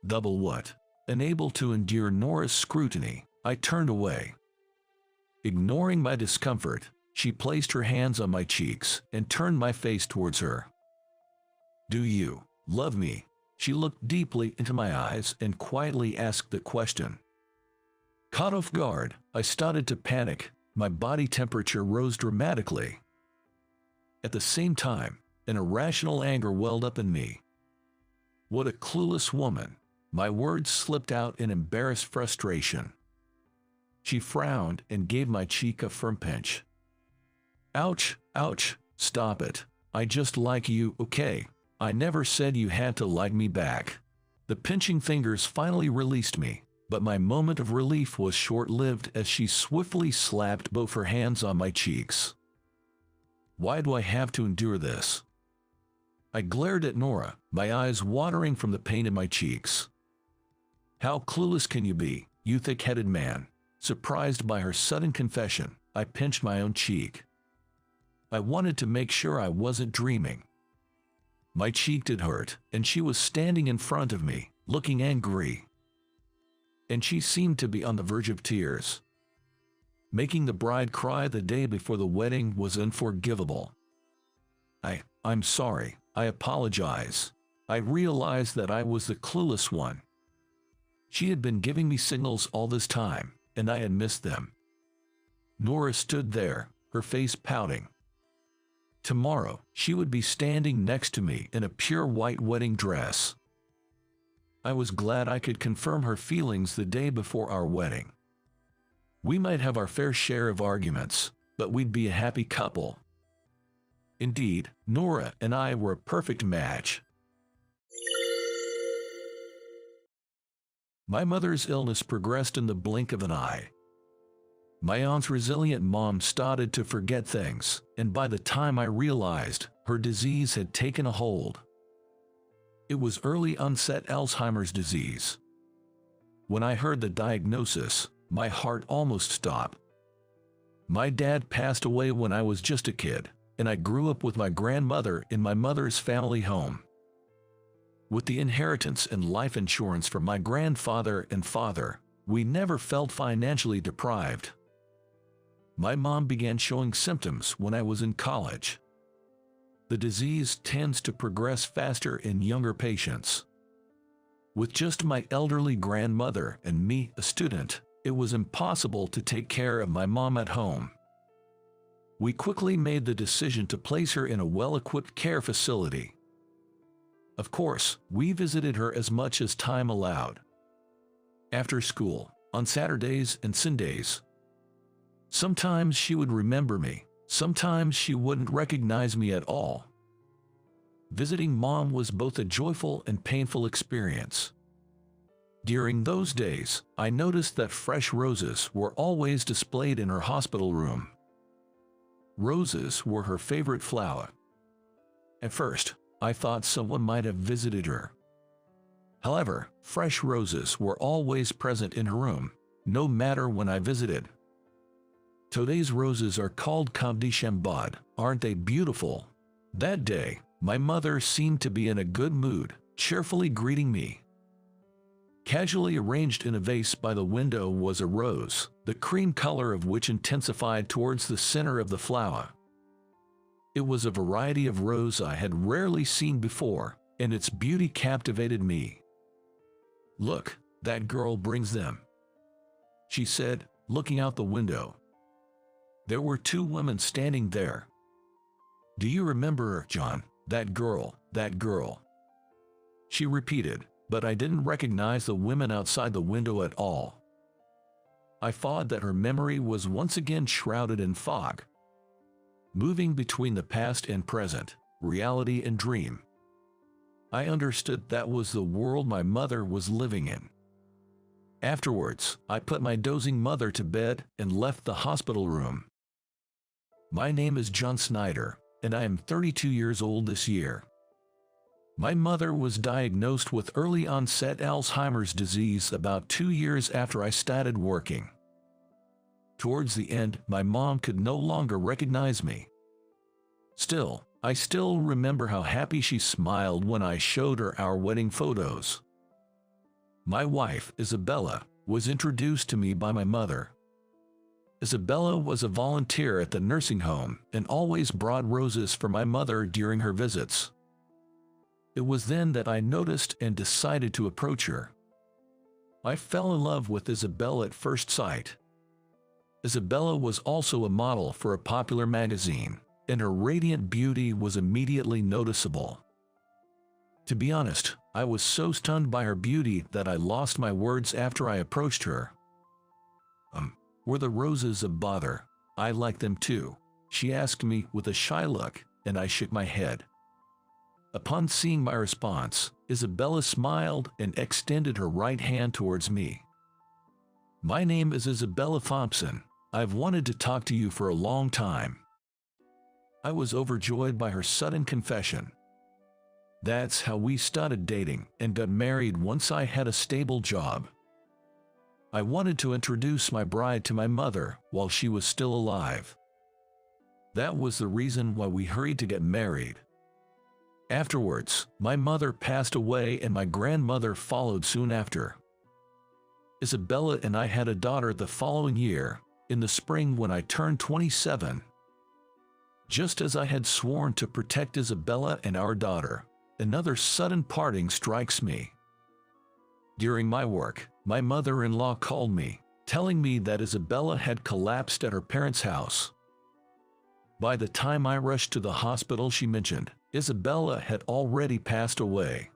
Double what? Unable to endure Nora's scrutiny, I turned away. Ignoring my discomfort, she placed her hands on my cheeks and turned my face towards her. "Do you love me?" She looked deeply into my eyes and quietly asked the question. Caught off guard, I started to panic. My body temperature rose dramatically. At the same time, an irrational anger welled up in me. What a clueless woman. My words slipped out in embarrassed frustration. She frowned and gave my cheek a firm pinch. "Ouch, ouch, stop it. I just like you, okay? I never said you had to like me back." The pinching fingers finally released me, but my moment of relief was short-lived as she swiftly slapped both her hands on my cheeks. Why do I have to endure this? I glared at Nora, my eyes watering from the pain in my cheeks. How clueless can you be, you thick-headed man? Surprised by her sudden confession, I pinched my own cheek. I wanted to make sure I wasn't dreaming. My cheek did hurt, and she was standing in front of me, looking angry. And she seemed to be on the verge of tears. Making the bride cry the day before the wedding was unforgivable. I'm sorry. I apologize. I realized that I was the clueless one. She had been giving me signals all this time, and I had missed them. Nora stood there, her face pouting. Tomorrow, she would be standing next to me in a pure white wedding dress. I was glad I could confirm her feelings the day before our wedding. We might have our fair share of arguments, but we'd be a happy couple. Indeed, Nora and I were a perfect match. My mother's illness progressed in the blink of an eye. My aunt's resilient mom started to forget things, and by the time I realized, her disease had taken a hold. It was early onset Alzheimer's disease. When I heard the diagnosis, my heart almost stopped. My dad passed away when I was just a kid, and I grew up with my grandmother in my mother's family home. With the inheritance and life insurance from my grandfather and father, we never felt financially deprived. My mom began showing symptoms when I was in college. The disease tends to progress faster in younger patients. With just my elderly grandmother and me, a student, it was impossible to take care of my mom at home. we quickly made the decision to place her in a well-equipped care facility. Of course, we visited her as much as time allowed. After school, on Saturdays and Sundays. Sometimes she would remember me, sometimes she wouldn't recognize me at all. Visiting Mom was both a joyful and painful experience. During those days, I noticed that fresh roses were always displayed in her hospital room. Roses were her favorite flower. At first, I thought someone might have visited her. However, fresh roses were always present in her room, no matter when I visited. Today's roses are called Comme de Chambord. Aren't they beautiful? That day, my mother seemed to be in a good mood, cheerfully greeting me. Casually arranged in a vase by the window was a rose, the cream color of which intensified towards the center of the flower. It was a variety of rose I had rarely seen before, and its beauty captivated me. "Look, that girl brings them," she said, looking out the window. There were two women standing there. "Do you remember her, John? That girl, that girl," she repeated, but I didn't recognize the women outside the window at all. I thought that her memory was once again shrouded in fog, moving between the past and present, reality and dream. I understood that was the world my mother was living in. Afterwards, I put my dozing mother to bed and left the hospital room. My name is John Snyder, and I am 32 years old this year. My mother was diagnosed with early-onset Alzheimer's disease about 2 years after I started working. Towards the end, my mom could no longer recognize me. Still, I still remember how happy she smiled when I showed her our wedding photos. My wife, Isabella, was introduced to me by my mother. Isabella was a volunteer at the nursing home and always brought roses for my mother during her visits. It was then that I noticed and decided to approach her. I fell in love with Isabella at first sight. Isabella was also a model for a popular magazine, and her radiant beauty was immediately noticeable. To be honest, I was so stunned by her beauty that I lost my words after I approached her. Were the roses a bother? I like them too, she asked me with a shy look, and I shook my head. Upon seeing my response, Isabella smiled and extended her right hand towards me. "My name is Isabella Thompson. I've wanted to talk to you for a long time." I was overjoyed by her sudden confession. That's how we started dating and got married once I had a stable job. I wanted to introduce my bride to my mother while she was still alive. That was the reason why we hurried to get married. Afterwards, my mother passed away and my grandmother followed soon after. Isabella and I had a daughter the following year, in the spring when I turned 27. Just as I had sworn to protect Isabella and our daughter, another sudden parting strikes me. During my work, my mother-in-law called me, telling me that Isabella had collapsed at her parents' house. By the time I rushed to the hospital, she mentioned, Isabella had already passed away.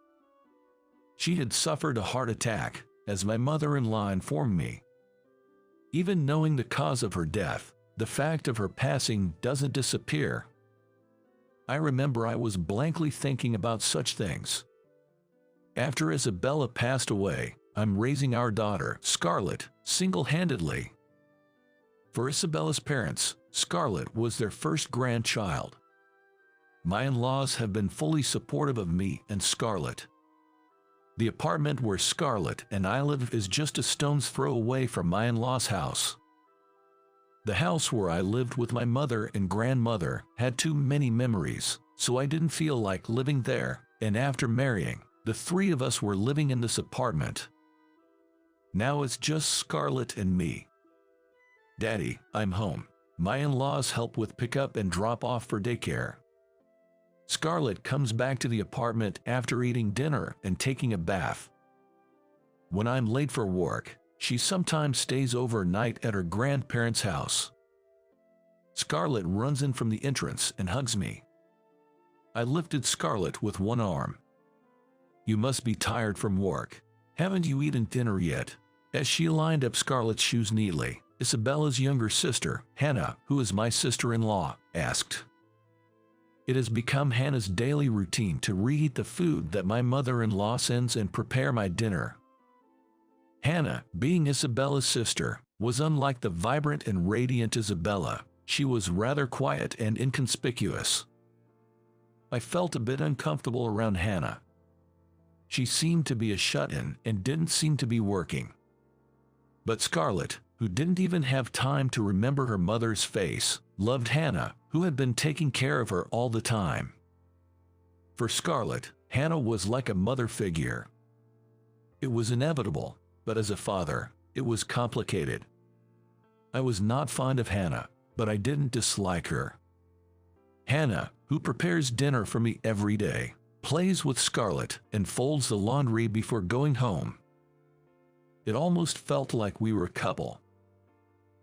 She had suffered a heart attack, as my mother-in-law informed me. Even knowing the cause of her death, the fact of her passing doesn't disappear. I remember I was blankly thinking about such things. After Isabella passed away, I'm raising our daughter, Scarlett, single-handedly. For Isabella's parents, Scarlett was their first grandchild. My in-laws have been fully supportive of me and Scarlett. The apartment where Scarlett and I live is just a stone's throw away from my in-laws' house. The house where I lived with my mother and grandmother had too many memories, so I didn't feel like living there, and after marrying, the three of us were living in this apartment. Now it's just Scarlett and me. Daddy, I'm home. My in-laws help with pickup and drop off for daycare. Scarlett comes back to the apartment after eating dinner and taking a bath. When I'm late for work, she sometimes stays overnight at her grandparents' house. Scarlett runs in from the entrance and hugs me. I lifted Scarlett with one arm. "You must be tired from work. Haven't you eaten dinner yet?" As she lined up Scarlett's shoes neatly, Isabella's younger sister, Hannah, who is my sister-in-law, asked. It has become Hannah's daily routine to reheat the food that my mother-in-law sends and prepare my dinner. Hannah, being Isabella's sister, was unlike the vibrant and radiant Isabella. She was rather quiet and inconspicuous. I felt a bit uncomfortable around Hannah. She seemed to be a shut-in and didn't seem to be working. But Scarlett, who didn't even have time to remember her mother's face, loved Hannah, who had been taking care of her all the time. For Scarlett, Hannah was like a mother figure. It was inevitable, but as a father, it was complicated. I was not fond of Hannah, but I didn't dislike her. Hannah, who prepares dinner for me every day, plays with Scarlett and folds the laundry before going home. It almost felt like we were a couple.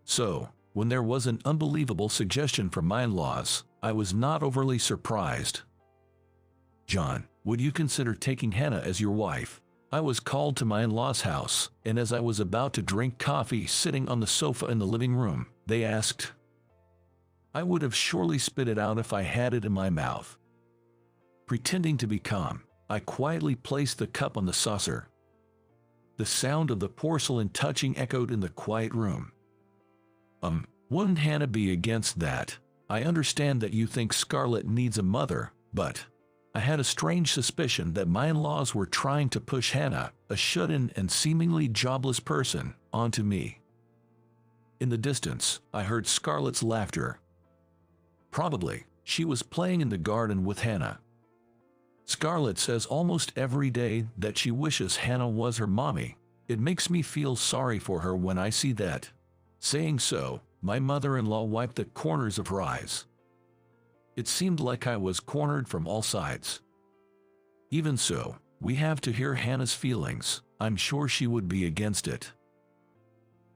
So, when there was an unbelievable suggestion from my in-laws, I was not overly surprised. "John, would you consider taking Hannah as your wife?" I was called to my in-laws' house, and as I was about to drink coffee sitting on the sofa in the living room, they asked. I would have surely spit it out if I had it in my mouth. Pretending to be calm, I quietly placed the cup on the saucer. The sound of the porcelain touching echoed in the quiet room. Wouldn't Hannah be against that? I understand that you think Scarlett needs a mother, but I had a strange suspicion that my in-laws were trying to push Hannah, a shut-in and seemingly jobless person, onto me. In the distance, I heard Scarlett's laughter. Probably, she was playing in the garden with Hannah. Scarlett says almost every day that she wishes Hannah was her mommy. It makes me feel sorry for her when I see that. Saying so, my mother-in-law wiped the corners of her eyes. It seemed like I was cornered from all sides. Even so, we have to hear Hannah's feelings. I'm sure she would be against it.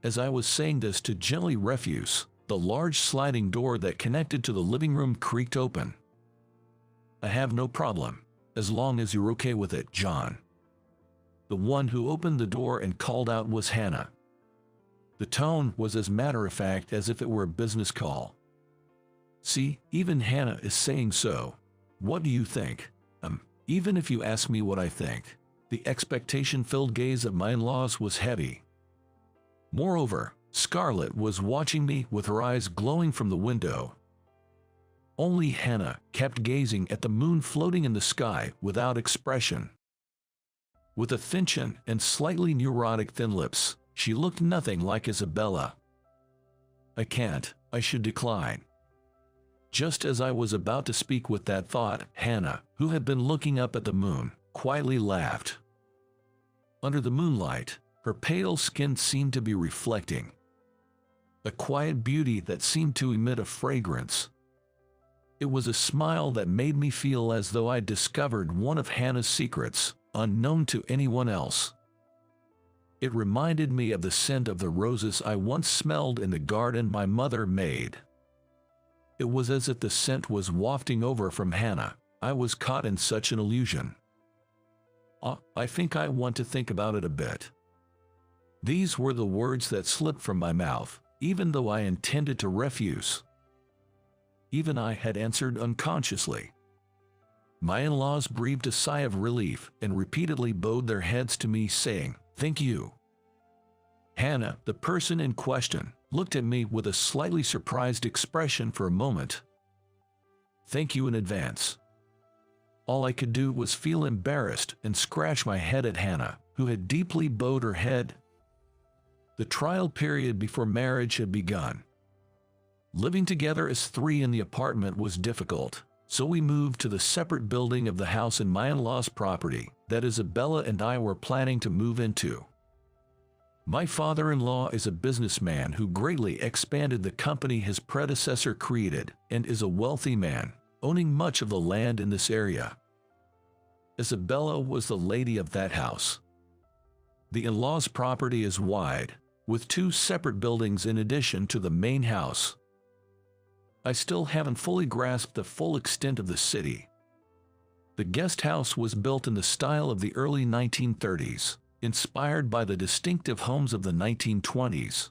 As I was saying this to gently refuse, the large sliding door that connected to the living room creaked open. I have no problem, as long as you're okay with it, John. The one who opened the door and called out was Hannah. The tone was as matter-of-fact as if it were a business call. See, even Hannah is saying so. What do you think? Even if you ask me what I think, the expectation-filled gaze of my in-laws was heavy. Moreover, Scarlett was watching me with her eyes glowing from the window. Only Hannah kept gazing at the moon floating in the sky without expression. With a thin chin and slightly neurotic thin lips, she looked nothing like Isabella. I should decline. Just as I was about to speak with that thought, Hannah, who had been looking up at the moon, quietly laughed. Under the moonlight, her pale skin seemed to be reflecting. A quiet beauty that seemed to emit a fragrance. It was a smile that made me feel as though I'd discovered one of Hannah's secrets, unknown to anyone else. It reminded me of the scent of the roses I once smelled in the garden my mother made. It was as if the scent was wafting over from Hannah. I was caught in such an illusion. I think I want to think about it a bit. These were the words that slipped from my mouth, even though I intended to refuse. Even I had answered unconsciously. My in-laws breathed a sigh of relief and repeatedly bowed their heads to me, saying, "Thank you." Hannah, the person in question, looked at me with a slightly surprised expression for a moment. "Thank you in advance." All I could do was feel embarrassed and scratch my head at Hannah, who had deeply bowed her head. The trial period before marriage had begun. Living together as three in the apartment was difficult, so we moved to the separate building of the house in my in-laws' property that Isabella and I were planning to move into. My father-in-law is a businessman who greatly expanded the company his predecessor created and is a wealthy man, owning much of the land in this area. Isabella was the lady of that house. The in-laws' property is wide, with two separate buildings in addition to the main house. I still haven't fully grasped the full extent of the city. The guest house was built in the style of the early 1930s, inspired by the distinctive homes of the 1920s.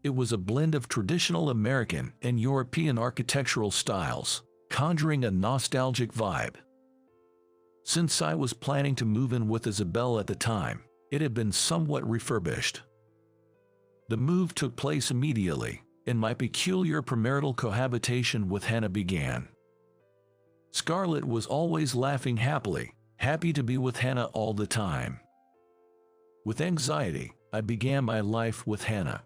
It was a blend of traditional American and European architectural styles, conjuring a nostalgic vibe. Since I was planning to move in with Isabel at the time, it had been somewhat refurbished. The move took place immediately, and my peculiar premarital cohabitation with Hannah began. Scarlett was always laughing happily, happy to be with Hannah all the time. With anxiety, I began my life with Hannah.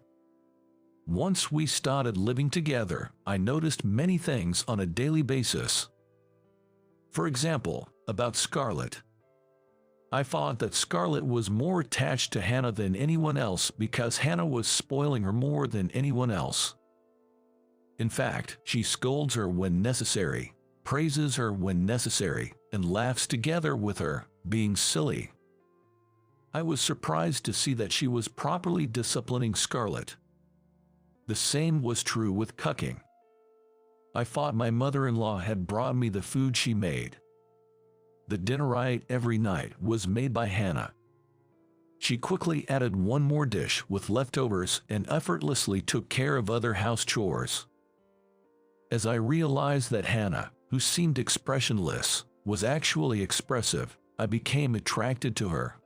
Once we started living together, I noticed many things on a daily basis. For example, about Scarlett. I thought that Scarlett was more attached to Hannah than anyone else because Hannah was spoiling her more than anyone else. In fact, she scolds her when necessary, praises her when necessary, and laughs together with her, being silly. I was surprised to see that she was properly disciplining Scarlett. The same was true with cooking. I thought my mother-in-law had brought me the food she made. The dinner I ate every night was made by Hannah. She quickly added one more dish with leftovers and effortlessly took care of other house chores. As I realized that Hannah, who seemed expressionless, was actually expressive, I became attracted to her.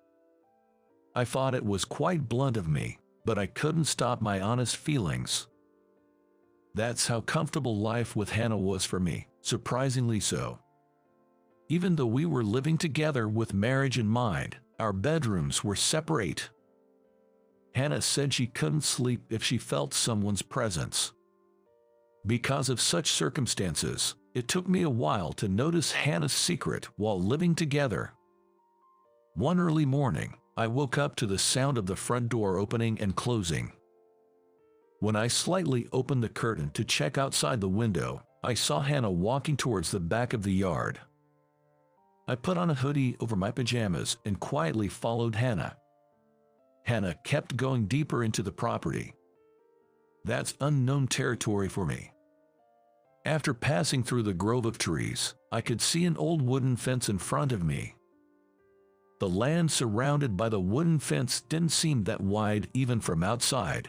I thought it was quite blunt of me, but I couldn't stop my honest feelings. That's how comfortable life with Hannah was for me, surprisingly so. Even though we were living together with marriage in mind, our bedrooms were separate. Hannah said she couldn't sleep if she felt someone's presence. Because of such circumstances, it took me a while to notice Hannah's secret while living together. One early morning, I woke up to the sound of the front door opening and closing. When I slightly opened the curtain to check outside the window, I saw Hannah walking towards the back of the yard. I put on a hoodie over my pajamas and quietly followed Hannah. Hannah kept going deeper into the property. That's unknown territory for me. After passing through the grove of trees, I could see an old wooden fence in front of me. The land surrounded by the wooden fence didn't seem that wide even from outside.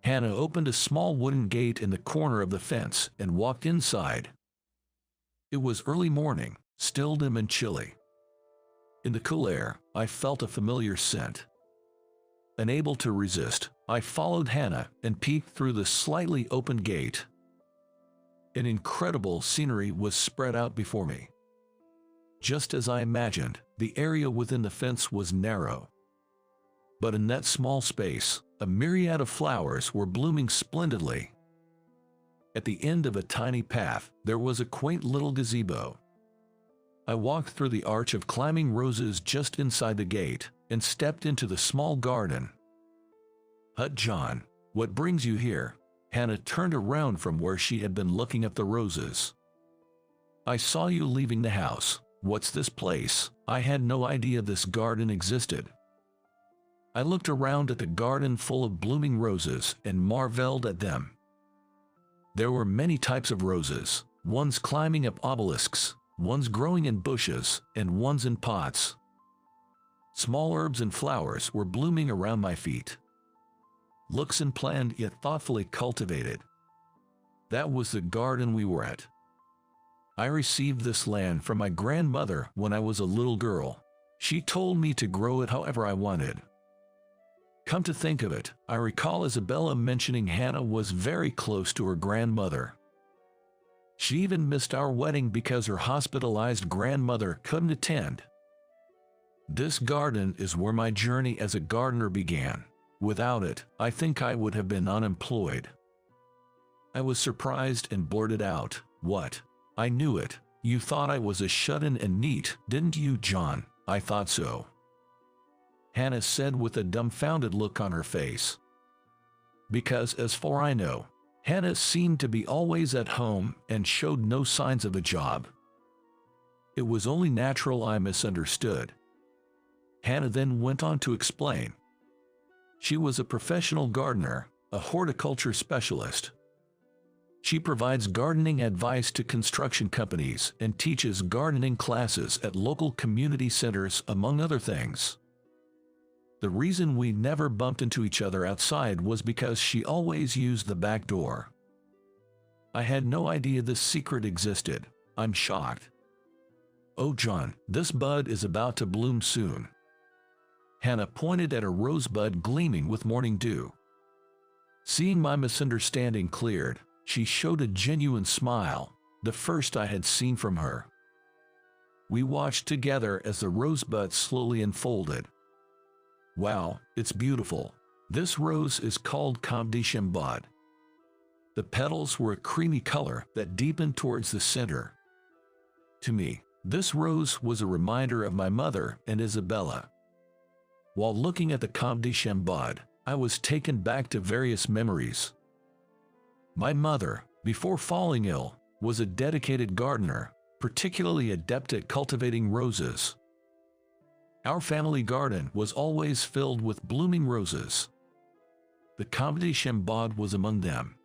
Hannah opened a small wooden gate in the corner of the fence and walked inside. It was early morning, still dim and chilly. In the cool air, I felt a familiar scent. Unable to resist, I followed Hannah and peeked through the slightly open gate. An incredible scenery was spread out before me. Just as I imagined, the area within the fence was narrow. But in that small space, a myriad of flowers were blooming splendidly. At the end of a tiny path, there was a quaint little gazebo. I walked through the arch of climbing roses just inside the gate and stepped into the small garden. "Hut John, what brings you here?" Hannah turned around from where she had been looking at the roses. "I saw you leaving the house. What's this place? I had no idea this garden existed." I looked around at the garden full of blooming roses and marveled at them. There were many types of roses, ones climbing up obelisks, ones growing in bushes, and ones in pots. Small herbs and flowers were blooming around my feet. Looks unplanned yet thoughtfully cultivated. That was the garden we were at. I received this land from my grandmother when I was a little girl. She told me to grow it however I wanted. Come to think of it, I recall Isabella mentioning Hannah was very close to her grandmother. She even missed our wedding because her hospitalized grandmother couldn't attend. This garden is where my journey as a gardener began. Without it, I think I would have been unemployed. I was surprised and blurted out, "What? I knew it. You thought I was a shut-in and neat, didn't you, John?" "I thought so," Hannah said with a dumbfounded look on her face. Because as far I know, Hannah seemed to be always at home and showed no signs of a job. It was only natural I misunderstood. Hannah then went on to explain. She was a professional gardener, a horticulture specialist. She provides gardening advice to construction companies and teaches gardening classes at local community centers, among other things. The reason we never bumped into each other outside was because she always used the back door. I had no idea this secret existed. I'm shocked. Oh John, this bud is about to bloom soon. Hannah pointed at a rosebud gleaming with morning dew. Seeing my misunderstanding cleared, she showed a genuine smile, the first I had seen from her. We watched together as the rosebud slowly unfolded. Wow, it's beautiful. This rose is called Comme des Chambord. The petals were a creamy color that deepened towards the center. To me, this rose was a reminder of my mother and Isabella. While looking at the Comme des Chambord, I was taken back to various memories. My mother, before falling ill, was a dedicated gardener, particularly adept at cultivating roses. Our family garden was always filled with blooming roses. The Comme des Chambord was among them.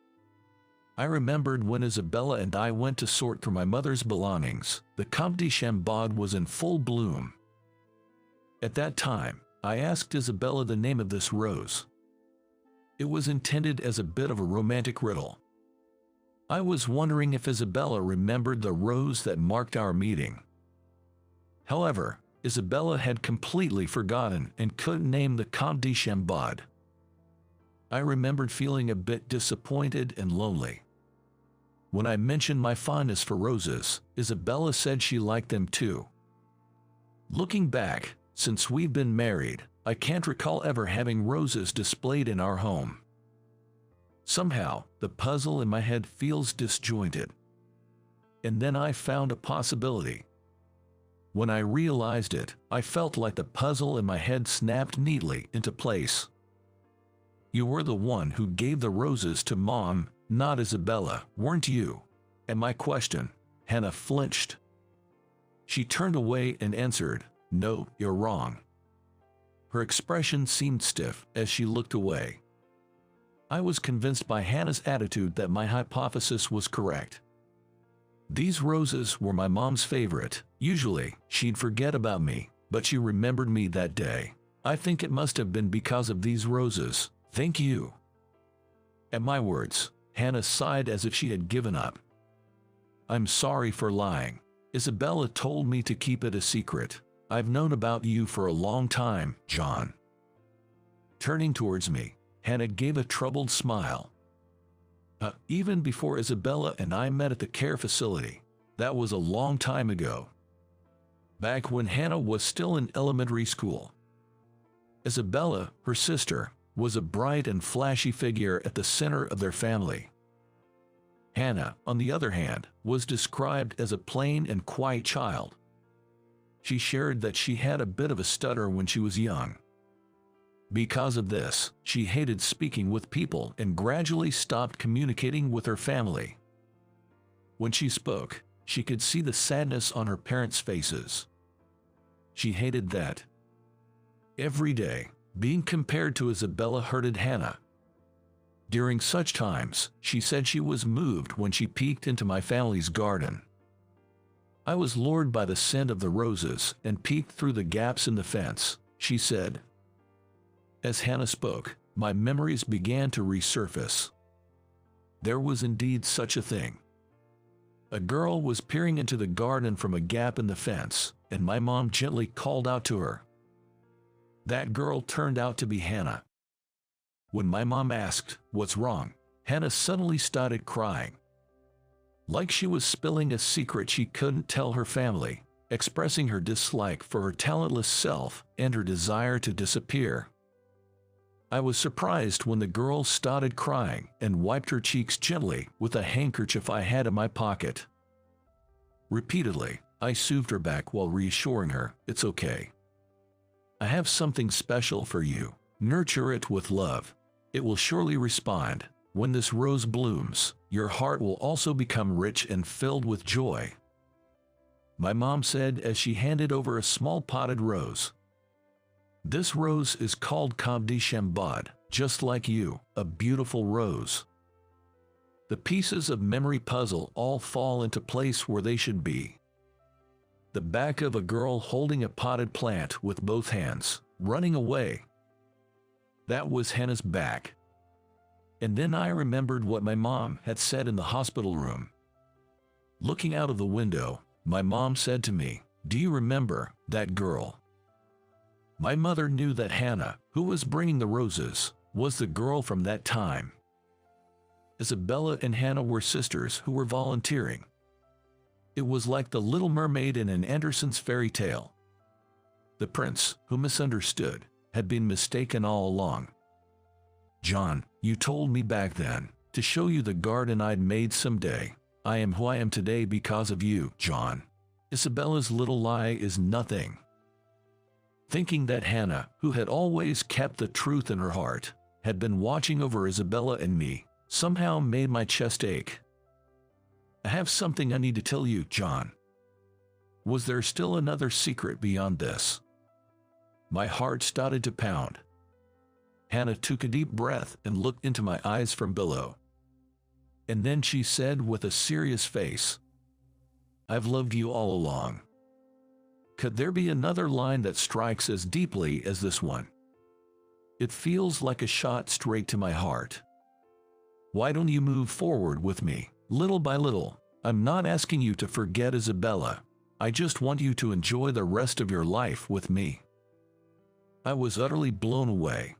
I remembered when Isabella and I went to sort through my mother's belongings, the Comme des Chambord was in full bloom. At that time, I asked Isabella the name of this rose. It was intended as a bit of a romantic riddle. I was wondering if Isabella remembered the rose that marked our meeting. However, Isabella had completely forgotten and couldn't name the Comme des Chambord. I remembered feeling a bit disappointed and lonely. When I mentioned my fondness for roses, Isabella said she liked them too. Looking back, since we've been married, I can't recall ever having roses displayed in our home. Somehow, the puzzle in my head feels disjointed. And then I found a possibility. When I realized it, I felt like the puzzle in my head snapped neatly into place. You were the one who gave the roses to Mom, not Isabella, weren't you? At my question, Hannah flinched. She turned away and answered, "No, you're wrong." Her expression seemed stiff as she looked away. I was convinced by Hannah's attitude that my hypothesis was correct. These roses were my mom's favorite. Usually, she'd forget about me, but she remembered me that day. I think it must have been because of these roses. Thank you. At my words, Hannah sighed as if she had given up. I'm sorry for lying. Isabella told me to keep it a secret. I've known about you for a long time, John. Turning towards me, Hannah gave a troubled smile. Even before Isabella and I met at the care facility. That was a long time ago. Back when Hannah was still in elementary school. Isabella, her sister, was a bright and flashy figure at the center of their family. Hannah, on the other hand, was described as a plain and quiet child. She shared that she had a bit of a stutter when she was young. Because of this, she hated speaking with people and gradually stopped communicating with her family. When she spoke, she could see the sadness on her parents' faces. She hated that. Every day, being compared to Isabella hurted Hannah. During such times, she said she was moved when she peeked into my family's garden. I was lured by the scent of the roses and peeked through the gaps in the fence, she said. As Hannah spoke, my memories began to resurface. There was indeed such a thing. A girl was peering into the garden from a gap in the fence, and my mom gently called out to her. That girl turned out to be Hannah. When my mom asked, "What's wrong?" Hannah suddenly started crying. Like she was spilling a secret she couldn't tell her family, expressing her dislike for her talentless self and her desire to disappear. I was surprised when the girl started crying and wiped her cheeks gently with a handkerchief I had in my pocket. Repeatedly, I soothed her back while reassuring her, "It's okay. I have something special for you. Nurture it with love. It will surely respond. When this rose blooms, your heart will also become rich and filled with joy," my mom said as she handed over a small potted rose. This rose is called Comme des Chambord, just like you, a beautiful rose. The pieces of memory puzzle all fall into place where they should be. The back of a girl holding a potted plant with both hands, running away. That was Hannah's back. And then I remembered what my mom had said in the hospital room. Looking out of the window, my mom said to me, "Do you remember that girl?" My mother knew that Hannah, who was bringing the roses, was the girl from that time. Isabella and Hannah were sisters who were volunteering. It was like the Little Mermaid in an Andersen's fairy tale. The prince, who misunderstood, had been mistaken all along. "John, you told me back then to show you the garden I'd made someday. I am who I am today because of you, John. Isabella's little lie is nothing." Thinking that Hannah, who had always kept the truth in her heart, had been watching over Isabella and me, somehow made my chest ache. "I have something I need to tell you, John." Was there still another secret beyond this? My heart started to pound. Hannah took a deep breath and looked into my eyes from below. And then she said with a serious face, "I've loved you all along." Could there be another line that strikes as deeply as this one? It feels like a shot straight to my heart. Why don't you move forward with me, little by little? I'm not asking you to forget Isabella. I just want you to enjoy the rest of your life with me. I was utterly blown away.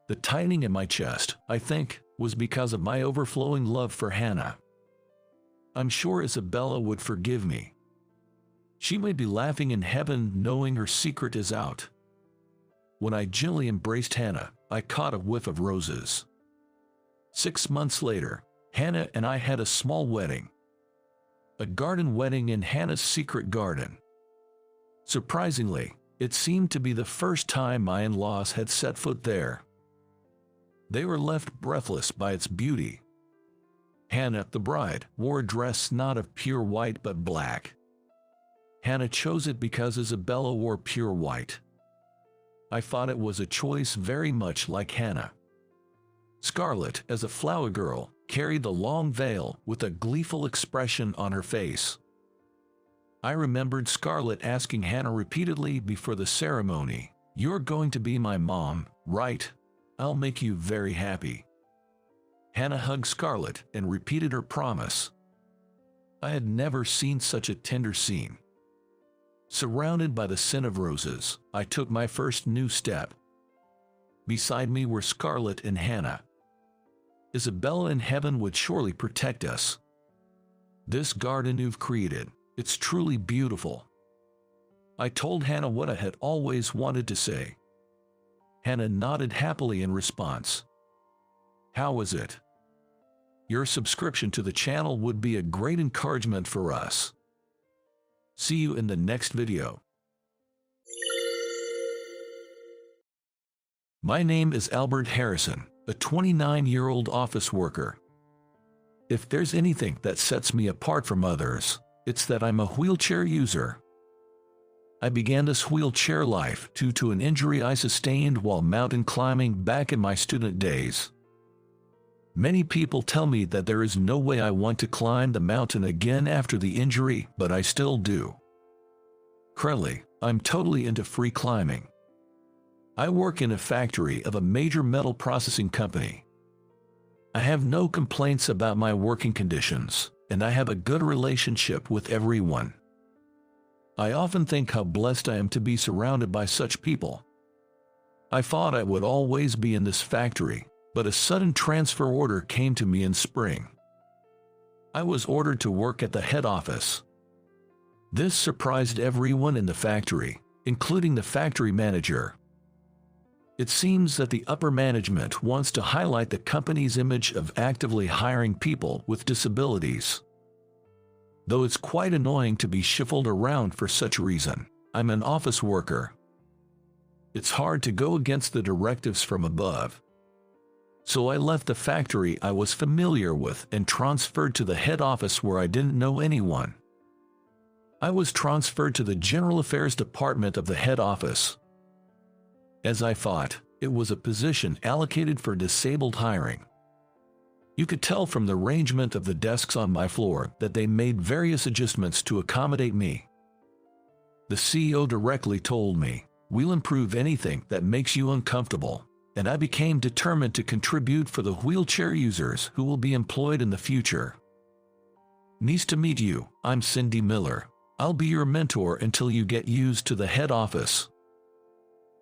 The tightening in my chest, I think, was because of my overflowing love for Hannah. I'm sure Isabella would forgive me. She may be laughing in heaven knowing her secret is out. When I gently embraced Hannah, I caught a whiff of roses. 6 months later, Hannah and I had a small wedding. A garden wedding in Hannah's secret garden. Surprisingly, it seemed to be the first time my in-laws had set foot there. They were left breathless by its beauty. Hannah, the bride, wore a dress not of pure white but black. Hannah chose it because Isabella wore pure white. I thought it was a choice very much like Hannah. Scarlett, as a flower girl, carried the long veil with a gleeful expression on her face. I remembered Scarlett asking Hannah repeatedly before the ceremony, "You're going to be my mom, right? I'll make you very happy." Hannah hugged Scarlett and repeated her promise. I had never seen such a tender scene. Surrounded by the scent of roses, I took my first new step. Beside me were Scarlett and Hannah. Isabella in heaven would surely protect us. "This garden you've created, it's truly beautiful." I told Hannah what I had always wanted to say. Hannah nodded happily in response. "How was it?" Your subscription to the channel would be a great encouragement for us. See you in the next video. My name is Albert Harrison, a 29-year-old office worker. If there's anything that sets me apart from others, it's that I'm a wheelchair user. I began this wheelchair life due to an injury I sustained while mountain climbing back in my student days. Many people tell me that there is no way I want to climb the mountain again after the injury, but I still do. Currently, I'm totally into free climbing. I work in a factory of a major metal processing company. I have no complaints about my working conditions, and I have a good relationship with everyone. I often think how blessed I am to be surrounded by such people. I thought I would always be in this factory, but a sudden transfer order came to me in spring. I was ordered to work at the head office. This surprised everyone in the factory, including the factory manager. It seems that the upper management wants to highlight the company's image of actively hiring people with disabilities. Though it's quite annoying to be shuffled around for such reason, I'm an office worker. It's hard to go against the directives from above. So I left the factory I was familiar with and transferred to the head office where I didn't know anyone. I was transferred to the General Affairs Department of the head office. As I thought, it was a position allocated for disabled hiring. You could tell from the arrangement of the desks on my floor that they made various adjustments to accommodate me. The CEO directly told me, "We'll improve anything that makes you uncomfortable," and I became determined to contribute for the wheelchair users who will be employed in the future. "Nice to meet you, I'm Cindy Miller. I'll be your mentor until you get used to the head office,"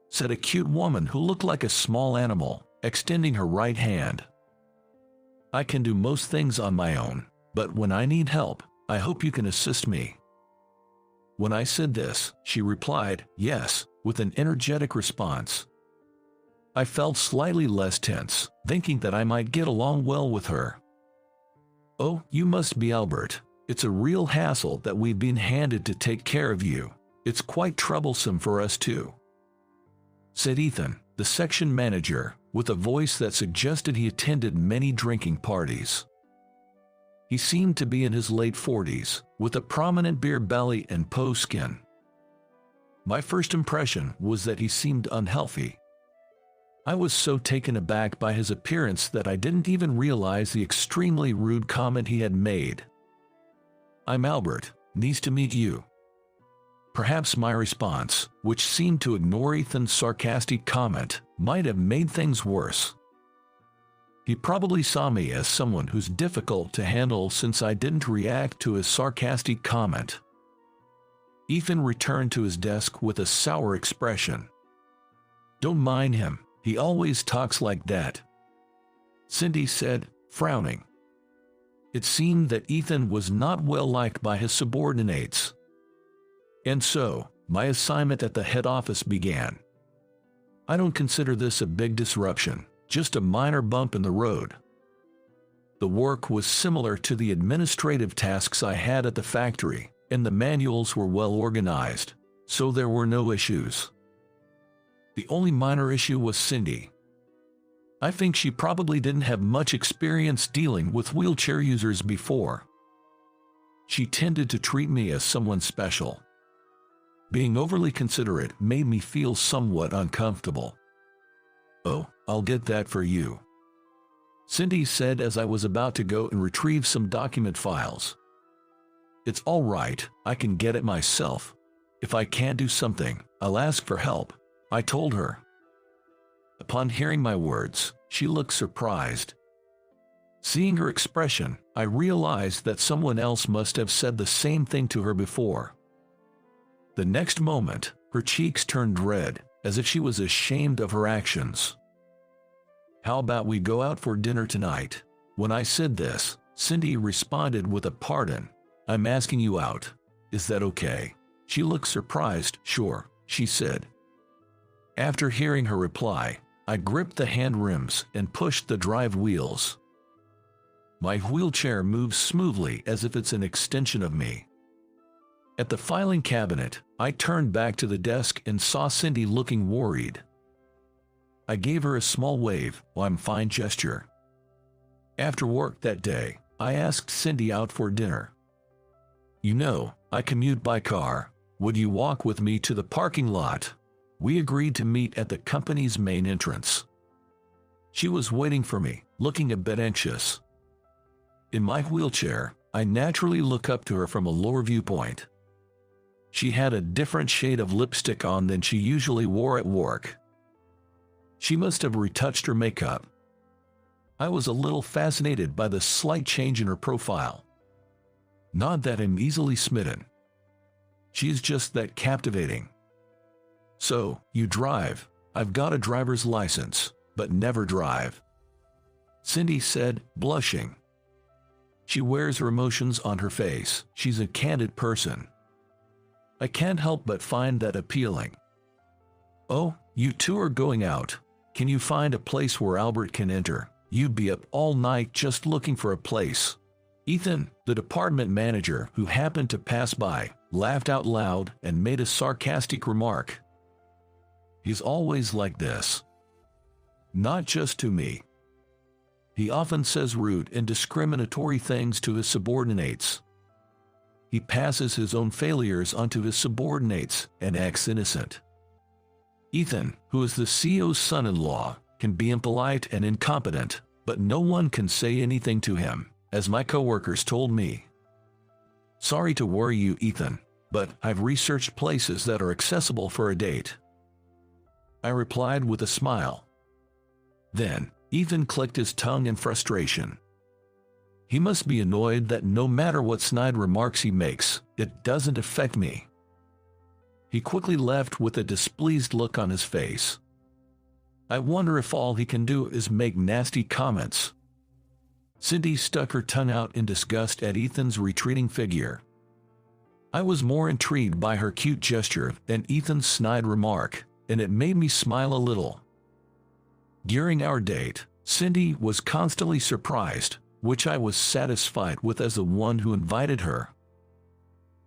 said a cute woman who looked like a small animal, extending her right hand. "I can do most things on my own, but when I need help, I hope you can assist me." When I said this, she replied, "Yes," with an energetic response. I felt slightly less tense, thinking that I might get along well with her. "Oh, you must be Albert. It's a real hassle that we've been handed to take care of you. It's quite troublesome for us too," said Ethan, the section manager, with a voice that suggested he attended many drinking parties. He seemed to be in his late 40s, with a prominent beer belly and peau skin. My first impression was that he seemed unhealthy. I was so taken aback by his appearance that I didn't even realize the extremely rude comment he had made. "I'm Albert, nice to meet you." Perhaps my response, which seemed to ignore Ethan's sarcastic comment, might have made things worse. He probably saw me as someone who's difficult to handle since I didn't react to his sarcastic comment. Ethan returned to his desk with a sour expression. "Don't mind him, he always talks like that," Cindy said, frowning. It seemed that Ethan was not well liked by his subordinates. And so, my assignment at the head office began. I don't consider this a big disruption, just a minor bump in the road. The work was similar to the administrative tasks I had at the factory, and the manuals were well organized, so there were no issues. The only minor issue was Cindy. I think she probably didn't have much experience dealing with wheelchair users before. She tended to treat me as someone special. Being overly considerate made me feel somewhat uncomfortable. "Oh, I'll get that for you," Cindy said as I was about to go and retrieve some document files. "It's all right, I can get it myself. If I can't do something, I'll ask for help," I told her. Upon hearing my words, she looked surprised. Seeing her expression, I realized that someone else must have said the same thing to her before. The next moment, her cheeks turned red, as if she was ashamed of her actions. "How about we go out for dinner tonight?" When I said this, Cindy responded with a "Pardon, I'm asking you out. Is that okay?" She looked surprised. "Sure," she said. After hearing her reply, I gripped the hand rims and pushed the drive wheels. My wheelchair moves smoothly as if it's an extension of me. At the filing cabinet, I turned back to the desk and saw Cindy looking worried. I gave her a small wave, "I'm fine" gesture. After work that day, I asked Cindy out for dinner. "You know, I commute by car. Would you walk with me to the parking lot?" We agreed to meet at the company's main entrance. She was waiting for me, looking a bit anxious. In my wheelchair, I naturally look up to her from a lower viewpoint. She had a different shade of lipstick on than she usually wore at work. She must have retouched her makeup. I was a little fascinated by the slight change in her profile. Not that I'm easily smitten. She's just that captivating. "So, you drive?" "I've got a driver's license, but never drive," Cindy said, blushing. She wears her emotions on her face. She's a candid person. I can't help but find that appealing. "Oh, you two are going out. Can you find a place where Albert can enter? You'd be up all night just looking for a place." Ethan, the department manager who happened to pass by, laughed out loud and made a sarcastic remark. "He's always like this. Not just to me. He often says rude and discriminatory things to his subordinates. He passes his own failures onto his subordinates and acts innocent." Ethan, who is the CEO's son-in-law, can be impolite and incompetent, but no one can say anything to him, as my coworkers told me. Sorry to worry you, Ethan, but I've researched places that are accessible for a date. I replied with a smile. Then, Ethan clicked his tongue in frustration. He must be annoyed that no matter what snide remarks he makes, it doesn't affect me. He quickly left with a displeased look on his face. I wonder if all he can do is make nasty comments. Cindy stuck her tongue out in disgust at Ethan's retreating figure. I was more intrigued by her cute gesture than Ethan's snide remark, and it made me smile a little. During our date, Cindy was constantly surprised, which I was satisfied with as the one who invited her.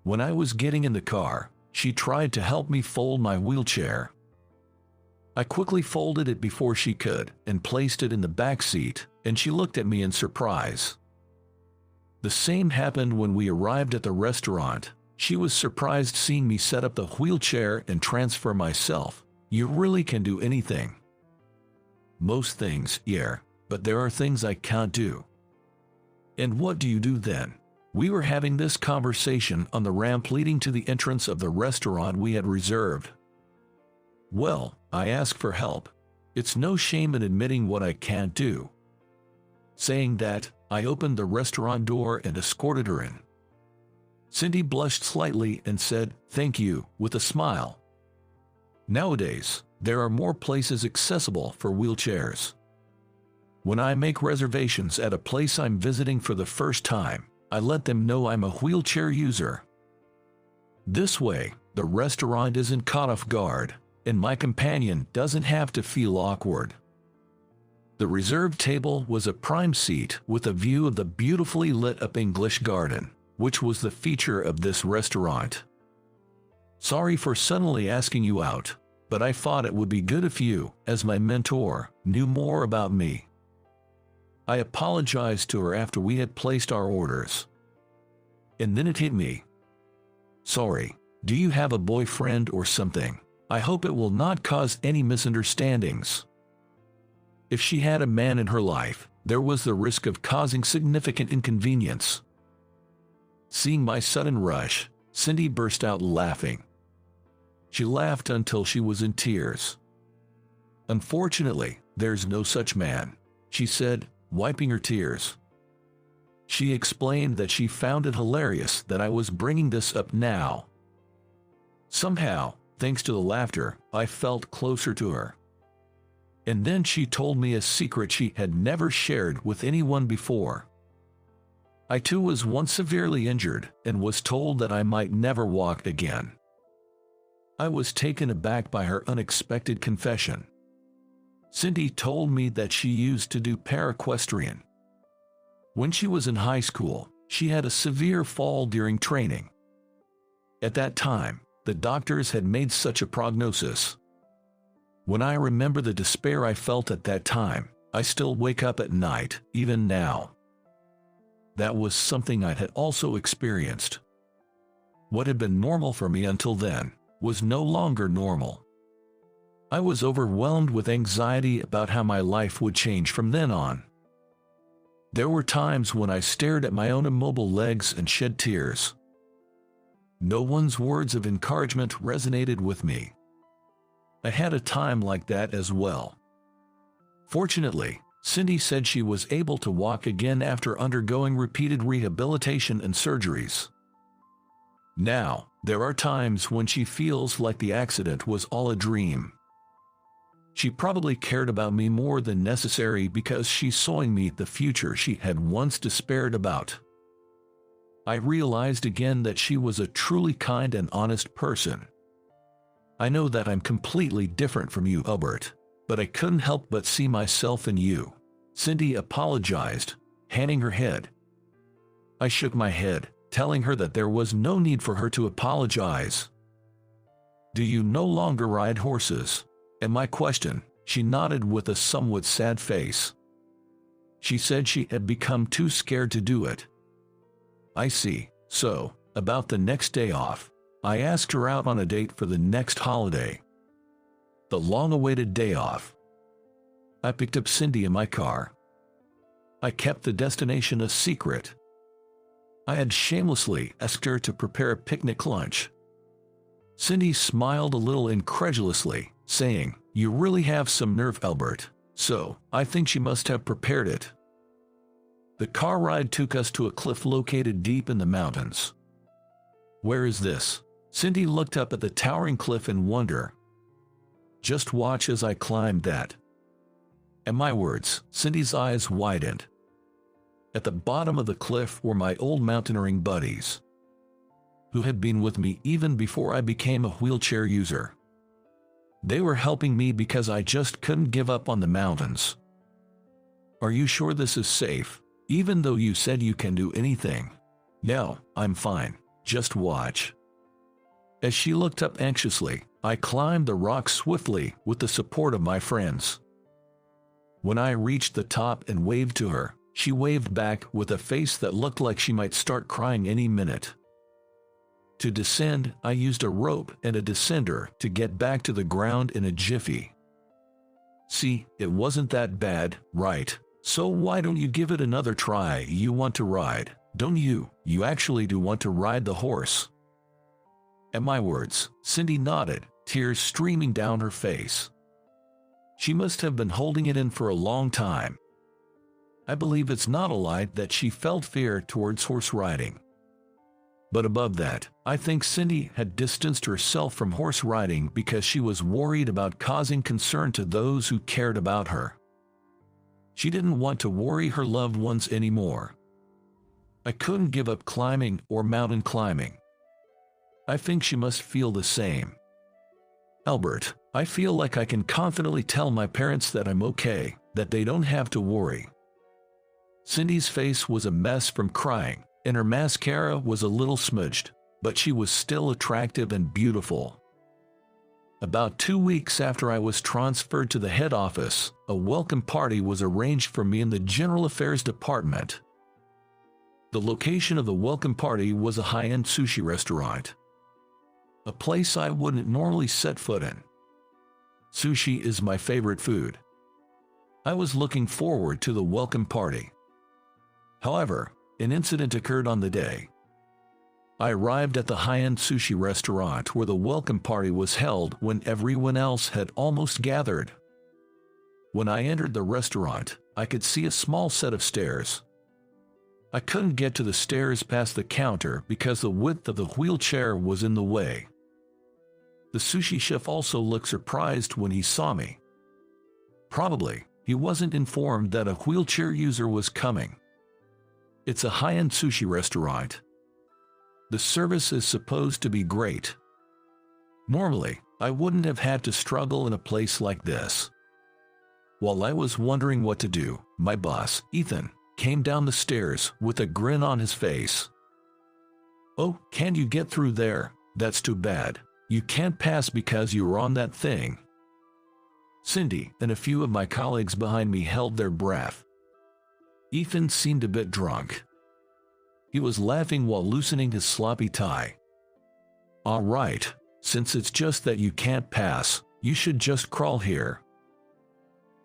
When I was getting in the car, she tried to help me fold my wheelchair. I quickly folded it before she could and placed it in the back seat, and she looked at me in surprise. The same happened when we arrived at the restaurant. She was surprised seeing me set up the wheelchair and transfer myself. You really can do anything. Most things, yeah, but there are things I can't do. And what do you do then? We were having this conversation on the ramp leading to the entrance of the restaurant we had reserved. Well, I ask for help. It's no shame in admitting what I can't do. Saying that, I opened the restaurant door and escorted her in. Cindy blushed slightly and said, "Thank you," with a smile. Nowadays, there are more places accessible for wheelchairs. When I make reservations at a place I'm visiting for the first time, I let them know I'm a wheelchair user. This way, the restaurant isn't caught off guard, and my companion doesn't have to feel awkward. The reserved table was a prime seat with a view of the beautifully lit-up English garden, which was the feature of this restaurant. Sorry for suddenly asking you out, but I thought it would be good if you, as my mentor, knew more about me. I apologized to her after we had placed our orders. And then it hit me. Sorry, do you have a boyfriend or something? I hope it will not cause any misunderstandings. If she had a man in her life, there was the risk of causing significant inconvenience. Seeing my sudden rush, Cindy burst out laughing. She laughed until she was in tears. Unfortunately, there's no such man, she said, wiping her tears. She explained that she found it hilarious that I was bringing this up now. Somehow, thanks to the laughter, I felt closer to her. And then she told me a secret she had never shared with anyone before. I too was once severely injured and was told that I might never walk again. I was taken aback by her unexpected confession. Cindy told me that she used to do paraequestrian. When she was in high school, she had a severe fall during training. At that time, the doctors had made such a prognosis. When I remember the despair I felt at that time, I still wake up at night, even now. That was something I had also experienced. What had been normal for me until then was no longer normal. I was overwhelmed with anxiety about how my life would change from then on. There were times when I stared at my own immobile legs and shed tears. No one's words of encouragement resonated with me. I had a time like that as well. Fortunately, Cindy said she was able to walk again after undergoing repeated rehabilitation and surgeries. Now, there are times when she feels like the accident was all a dream. She probably cared about me more than necessary because she saw in me the future she had once despaired about. I realized again that she was a truly kind and honest person. I know that I'm completely different from you, Albert, but I couldn't help but see myself in you. Cindy apologized, hanging her head. I shook my head, telling her that there was no need for her to apologize. Do you no longer ride horses? At my question, she nodded with a somewhat sad face. She said she had become too scared to do it. I see. So, about the next day off, I asked her out on a date for the next holiday. The long-awaited day off. I picked up Cindy in my car. I kept the destination a secret. I had shamelessly asked her to prepare a picnic lunch. Cindy smiled a little incredulously, saying, "You really have some nerve, Albert. So, I think she must have prepared it." The car ride took us to a cliff located deep in the mountains. "Where is this?" Cindy looked up at the towering cliff in wonder. "Just watch as I climb that." At my words, Cindy's eyes widened. At the bottom of the cliff were my old mountaineering buddies, who had been with me even before I became a wheelchair user. They were helping me because I just couldn't give up on the mountains. "Are you sure this is safe, even though you said you can do anything?" "No, I'm fine. Just watch." As she looked up anxiously, I climbed the rock swiftly with the support of my friends. When I reached the top and waved to her, she waved back with a face that looked like she might start crying any minute. To descend, I used a rope and a descender to get back to the ground in a jiffy. "See, it wasn't that bad, right? So why don't you give it another try? You want to ride, don't you? You actually do want to ride the horse." At my words, Cindy nodded, tears streaming down her face. She must have been holding it in for a long time. I believe it's not a lie that she felt fear towards horse riding. But above that, I think Cindy had distanced herself from horse riding because she was worried about causing concern to those who cared about her. She didn't want to worry her loved ones anymore. I couldn't give up climbing or mountain climbing. I think she must feel the same. "Albert, I feel like I can confidently tell my parents that I'm okay, that they don't have to worry." Cindy's face was a mess from crying, and her mascara was a little smudged, but she was still attractive and beautiful. About 2 weeks after I was transferred to the head office, a welcome party was arranged for me in the General Affairs Department. The location of the welcome party was a high-end sushi restaurant, a place I wouldn't normally set foot in. Sushi is my favorite food. I was looking forward to the welcome party. However, an incident occurred on the day. I arrived at the high-end sushi restaurant where the welcome party was held when everyone else had almost gathered. When I entered the restaurant, I could see a small set of stairs. I couldn't get to the stairs past the counter because the width of the wheelchair was in the way. The sushi chef also looked surprised when he saw me. Probably, he wasn't informed that a wheelchair user was coming. It's a high-end sushi restaurant. The service is supposed to be great. Normally, I wouldn't have had to struggle in a place like this. While I was wondering what to do, my boss, Ethan, came down the stairs with a grin on his face. "Oh, can you get through there? That's too bad. You can't pass because you were on that thing." Cindy and a few of my colleagues behind me held their breath. Ethan seemed a bit drunk. He was laughing while loosening his sloppy tie. "All right, since it's just that you can't pass, you should just crawl here."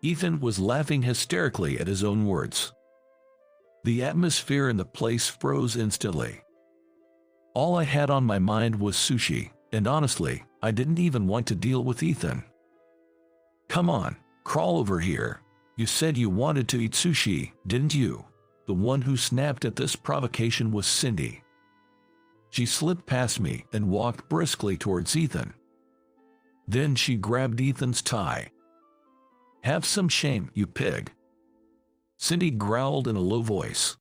Ethan was laughing hysterically at his own words. The atmosphere in the place froze instantly. All I had on my mind was sushi, and honestly, I didn't even want to deal with Ethan. "Come on, crawl over here. You said you wanted to eat sushi, didn't you?" The one who snapped at this provocation was Cindy. She slipped past me and walked briskly towards Ethan. Then she grabbed Ethan's tie. "Have some shame, you pig," Cindy growled in a low voice.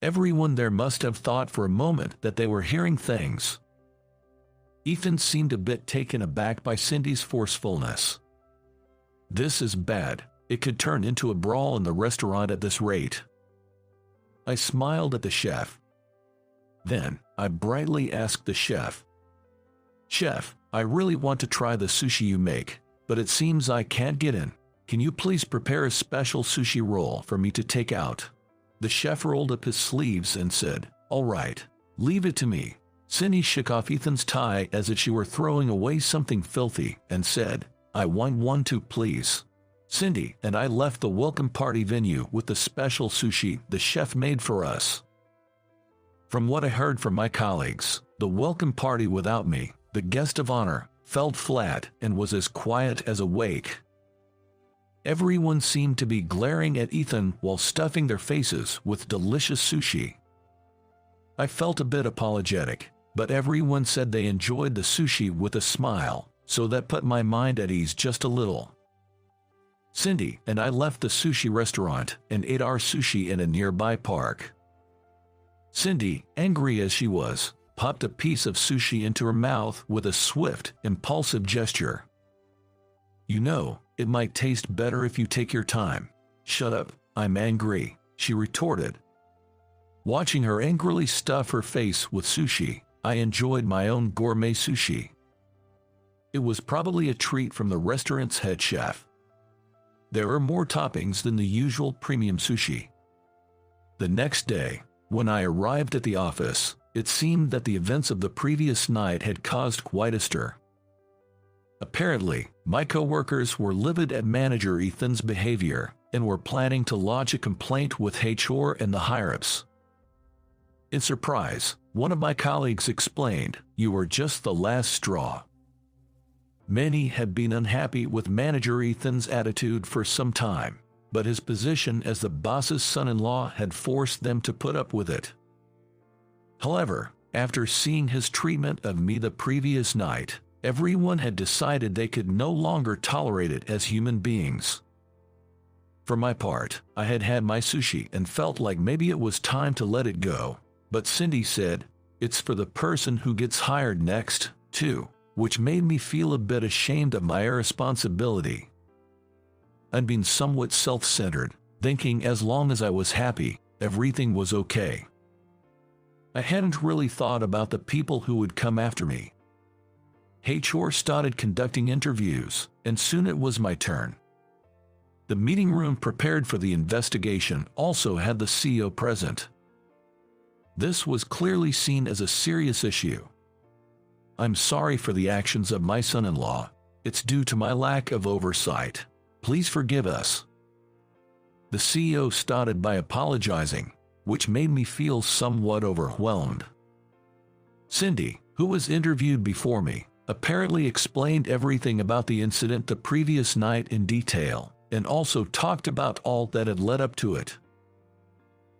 Everyone there must have thought for a moment that they were hearing things. Ethan seemed a bit taken aback by Cindy's forcefulness. "This is bad. It could turn into a brawl in the restaurant at this rate." I smiled at the chef. Then, I brightly asked the chef, "Chef, I really want to try the sushi you make, but it seems I can't get in. Can you please prepare a special sushi roll for me to take out?" The chef rolled up his sleeves and said, "All right, leave it to me." Cindy shook off Ethan's tie as if she were throwing away something filthy and said, "I want one too, please." Cindy and I left the welcome party venue with the special sushi the chef made for us. From what I heard from my colleagues, the welcome party without me, the guest of honor, felt flat and was as quiet as a wake. Everyone seemed to be glaring at Ethan while stuffing their faces with delicious sushi. I felt a bit apologetic, but everyone said they enjoyed the sushi with a smile, so that put my mind at ease just a little. Cindy and I left the sushi restaurant and ate our sushi in a nearby park. Cindy, angry as she was, popped a piece of sushi into her mouth with a swift, impulsive gesture. "You know, it might taste better if you take your time." "Shut up, I'm angry," she retorted. Watching her angrily stuff her face with sushi, I enjoyed my own gourmet sushi. It was probably a treat from the restaurant's head chef. There were more toppings than the usual premium sushi. The next day, when I arrived at the office, it seemed that the events of the previous night had caused quite a stir. Apparently, my coworkers were livid at manager Ethan's behavior and were planning to lodge a complaint with HR and the higher-ups. In surprise, one of my colleagues explained, "You were just the last straw." Many had been unhappy with manager Ethan's attitude for some time, but his position as the boss's son-in-law had forced them to put up with it. However, after seeing his treatment of me the previous night, everyone had decided they could no longer tolerate it as human beings. For my part, I had had my sushi and felt like maybe it was time to let it go, but Cindy said, "It's for the person who gets hired next, too," which made me feel a bit ashamed of my irresponsibility. I'd been somewhat self-centered, thinking as long as I was happy, everything was okay. I hadn't really thought about the people who would come after me. HR started conducting interviews, and soon it was my turn. The meeting room prepared for the investigation also had the CEO present. This was clearly seen as a serious issue. "I'm sorry for the actions of my son-in-law. It's due to my lack of oversight. Please forgive us." The CEO started by apologizing, which made me feel somewhat overwhelmed. Cindy, who was interviewed before me, apparently explained everything about the incident the previous night in detail, and also talked about all that had led up to it.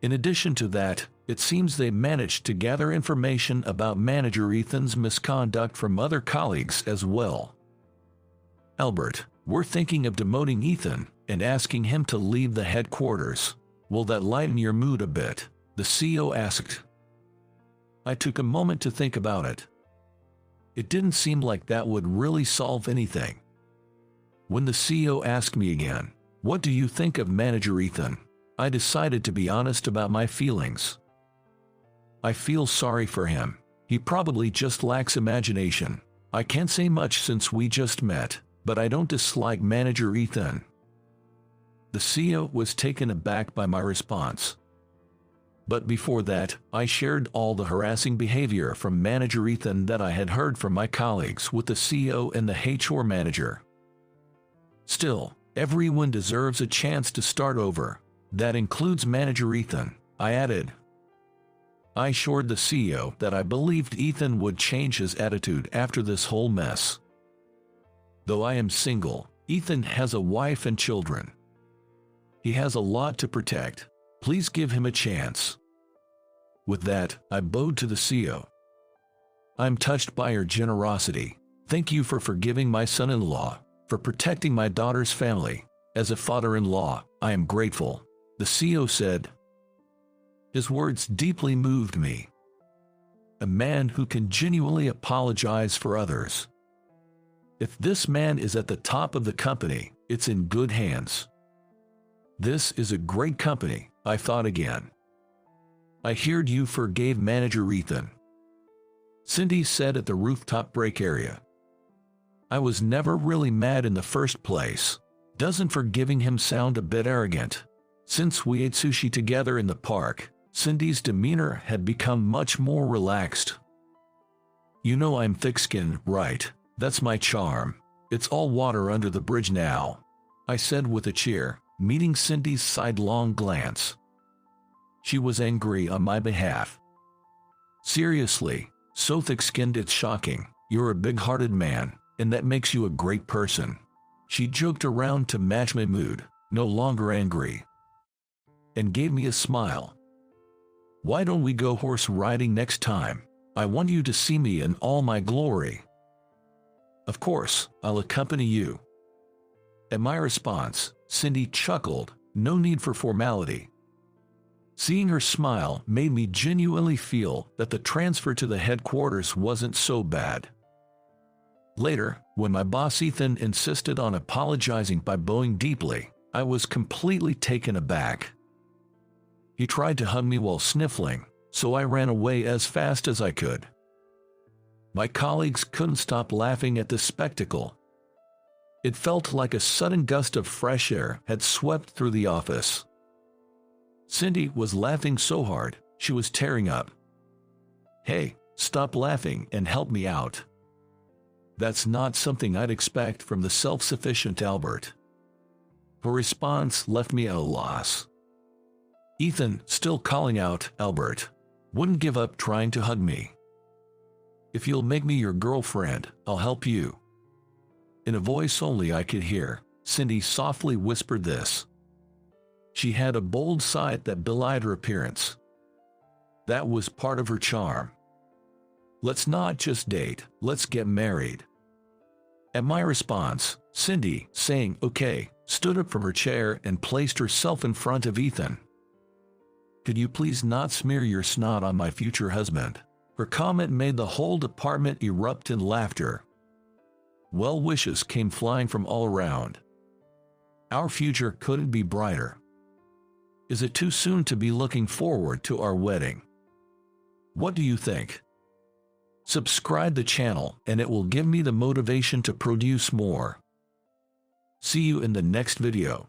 In addition to that, it seems they managed to gather information about manager Ethan's misconduct from other colleagues as well. "Albert, we're thinking of demoting Ethan and asking him to leave the headquarters. Will that lighten your mood a bit?" the CEO asked. I took a moment to think about it. It didn't seem like that would really solve anything. When the CEO asked me again, "What do you think of manager Ethan?" I decided to be honest about my feelings. "I feel sorry for him. He probably just lacks imagination. I can't say much since we just met, but I don't dislike manager Ethan." The CEO was taken aback by my response. But before that, I shared all the harassing behavior from manager Ethan that I had heard from my colleagues with the CEO and the HR manager. "Still, everyone deserves a chance to start over. That includes manager Ethan," I added. I assured the CEO that I believed Ethan would change his attitude after this whole mess. Though I am single, Ethan has a wife and children. He has a lot to protect. Please give him a chance. With that, I bowed to the CEO. "I'm touched by your generosity. Thank you for forgiving my son-in-law, for protecting my daughter's family. As a father-in-law, I am grateful," the CEO said. His words deeply moved me. A man who can genuinely apologize for others. If this man is at the top of the company, it's in good hands. This is a great company, I thought again. "I heard you forgave manager Ethan," Cindy said at the rooftop break area. "I was never really mad in the first place. Doesn't forgiving him sound a bit arrogant?" Since we ate sushi together in the park, Cindy's demeanor had become much more relaxed. "You know I'm thick-skinned, right? That's my charm. It's all water under the bridge now." I said with a cheer, meeting Cindy's sidelong glance. She was angry on my behalf. Seriously, so thick-skinned it's shocking. You're a big-hearted man, and that makes you a great person. She joked around to match my mood, no longer angry, and gave me a smile. Why don't we go horse riding next time? I want you to see me in all my glory. Of course, I'll accompany you. At my response, Cindy chuckled, no need for formality. Seeing her smile made me genuinely feel that the transfer to the headquarters wasn't so bad. Later, when my boss Ethan insisted on apologizing by bowing deeply, I was completely taken aback. He tried to hug me while sniffling, so I ran away as fast as I could. My colleagues couldn't stop laughing at the spectacle. It felt like a sudden gust of fresh air had swept through the office. Cindy was laughing so hard, she was tearing up. Hey, stop laughing and help me out. That's not something I'd expect from the self-sufficient Albert. Her response left me at a loss. Ethan, still calling out Albert, wouldn't give up trying to hug me. If you'll make me your girlfriend, I'll help you. In a voice only I could hear, Cindy softly whispered this. She had a bold side that belied her appearance. That was part of her charm. Let's not just date, let's get married. At my response, Cindy, saying okay, stood up from her chair and placed herself in front of Ethan. Could you please not smear your snot on my future husband? Her comment made the whole department erupt in laughter. Well wishes came flying from all around. Our future couldn't be brighter. Is it too soon to be looking forward to our wedding? What do you think? Subscribe the channel and it will give me the motivation to produce more. See you in the next video.